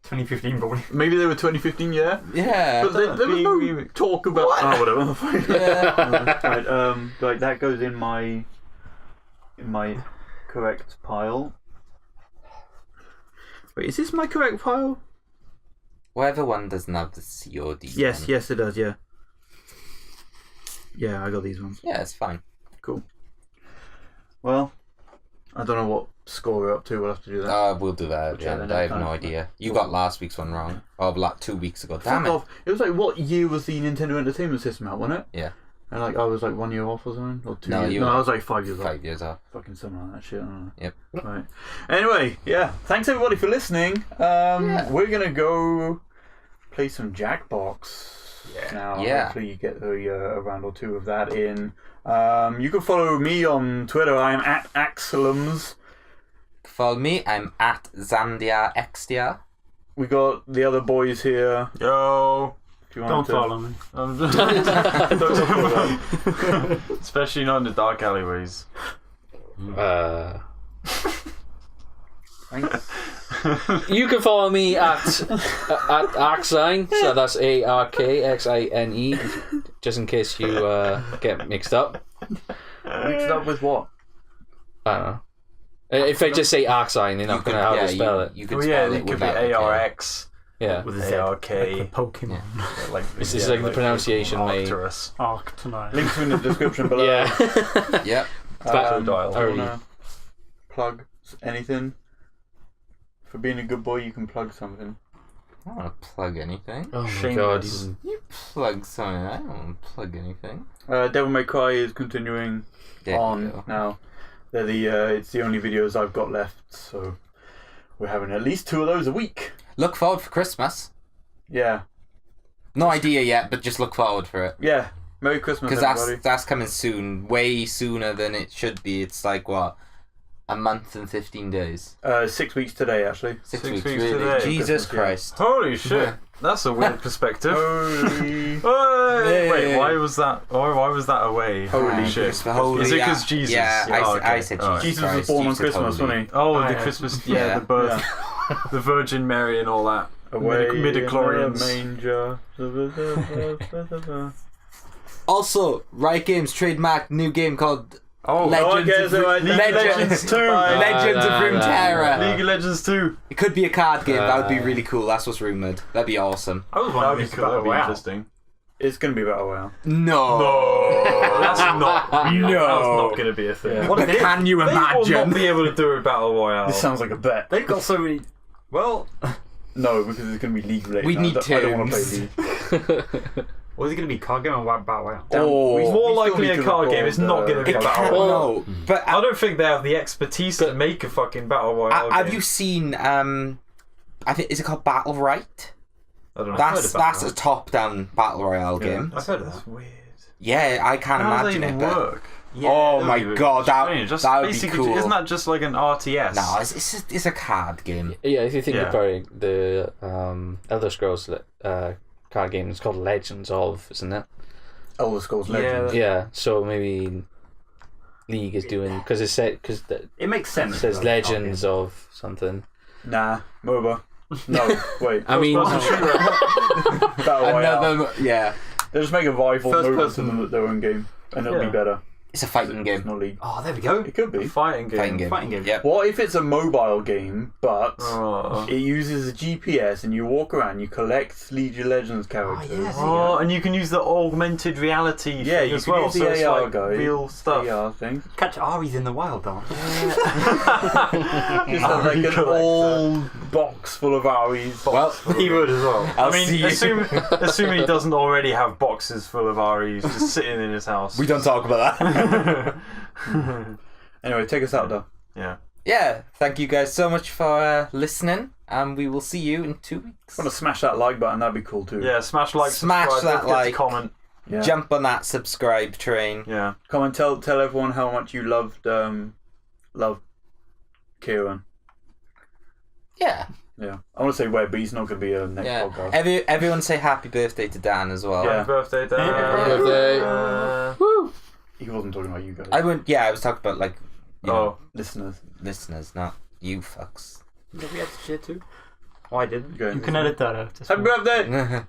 2015 probably. Maybe they were 2015, yeah. Yeah. But there was no talk about. Oh, whatever. Yeah. Right. Like that goes in my correct pile. Wait, is this my correct pile? Whatever one doesn't have the COD. Yes, it does. Yeah. Yeah, I got these ones. Yeah, it's fine. Cool. Well, I don't know what score we're up to. We'll have to do that. We'll do that at the end. I have no idea. You got last week's one wrong. Or like 2 weeks ago. Damn it. It was like, what year was the Nintendo Entertainment System out, wasn't it? Yeah. And like I was like 1 year off or something, or 2 No, years. you No, were I was like 5 years off. 5 years off. Fucking something like that shit. I don't know. Yep. Right. Anyway, yeah. Thanks everybody for listening. We're gonna go play some Jackbox. Yeah. Now, hopefully you get a round or two of that in. You can follow me on Twitter. I am at Axelums. Follow me. I'm at Xandiarr XDR. We got the other boys here. Yo. If you Don't follow me. Especially not in the dark alleyways. Thanks. You can follow me at Arxine, so that's ARKXINE, just in case you get mixed up. Mixed up with what? I don't know. If I just say Arxine, you're not going to know how to spell it. You can Well, spell yeah, it it could with be ARX. Yeah. With a Z. ARK. Like the Pokemon. Like, This is like the pronunciation, mate. Arcturus. Arctonite. Links in the description below. Yeah. Yep. Crocodile. Do you wanna plug anything? For being a good boy, you can plug something. I don't want to plug anything. Oh my Shameless. god. You plug something. I don't want to plug anything. Devil May Cry is continuing There you on go. now. They're it's the only videos I've got left, so we're having at least 2 of those a week. Look forward for Christmas. Yeah, No idea yet, but just look forward for it. yeah. Merry Christmas, Because everybody. that's coming soon. Way sooner than it should be. It's like, what? A month and 15 days. 6 weeks today, actually. 6 6 weeks, weeks really. today. Jesus Christmas, yeah. Christ. Holy shit. Yeah. That's a weird perspective. Holy, Hey, Yeah. wait, why was that? Why was that away? Holy shit! Christmas, holy, Is it yeah. 'cause Jesus? Yeah, Oh, I okay. said Alright. Jesus Jesus was Christ. born You on said Christmas, holy. wasn't he? Oh, I the know. Christmas, Yeah. the birth, Yeah. the Virgin Mary and all that. Away in a Midichlorians. manger. Also, Riot Games trademarked new game called Oh, Legends I guess of I- League of Legends 2. Legends of Runeterra. League of Legends 2. It could be a card game. That would be really cool. That's what's rumored. That'd be awesome. I was That'd wondering be if it's cool. That'd Battle be Royale. interesting. It's going to be Battle Royale. No. That's not real. No. That's not going to be a thing. Yeah. What if But it is? can you They will not imagine? be able to do a battle royale. This sounds like a bet. They've got so many. Well, No, because it's going to be League related. We need I don't want to play terms. League. was it going to be card game or Battle Royale? Oh. We- More we still likely need a to card game. record, It's not going to be It a battle can't, royale. no. But I don't think they have the expertise to make a fucking battle royale have game. you seen? I think is it called Battle Right? I don't know. That's a top-down battle royale game. I've heard of that. That's weird. Yeah, I can't How does imagine that it. even But work? oh my god, Strange. that Just would be basically, cool. Isn't that just like an RTS? No, it's a card game. Yeah, if you think Yeah. about it, the Elder Scrolls card game is called Legends of, isn't it? Elder Scrolls Legends. Yeah, so maybe League is doing because it said It makes sense. it says though, Legends of something. Nah, MOBA. No, wait. I mean, Battle Royale. Yeah, They'll just make a rival First MOBA to person. their own game, and it'll Yeah. be better. it's a fighting It's game. not League. Oh, there we go. It could be. Fighting game. Fighting game. Fighting game. Yep. What if it's a mobile game, but Oh. it uses a GPS and you walk around, you collect League of Legends characters. yes. Oh, and you can use the augmented reality Yeah, thing you as can well, use the so it's AR like guys. real stuff. AR things. Catch Aries in the wild, though. Just have like an old box full of Aries. Well, He would as well. I I'll mean, see you. assuming he doesn't already have boxes full of REs just sitting in his house. We don't talk about that. Anyway, take us out, though. Yeah. Yeah, thank you guys so much for listening, and we will see you in 2 weeks. Want to smash that like button? That'd be cool too. Yeah, smash like, Smash subscribe, that don't forget like. to comment. Yeah. Jump on that subscribe train. Yeah. Come and tell everyone how much you loved Kieran. Yeah, Yeah, I want to say Webb, but he's not going to be a next yeah. podcast. Everyone say happy birthday to Dan as well. Yeah. Happy birthday, Dan. Happy birthday. He wasn't talking about you guys. I was talking about like Oh. Listeners. listeners, not you fucks. Did we have to share too? Oh, I didn't. Go You can edit that out. Happy birthday!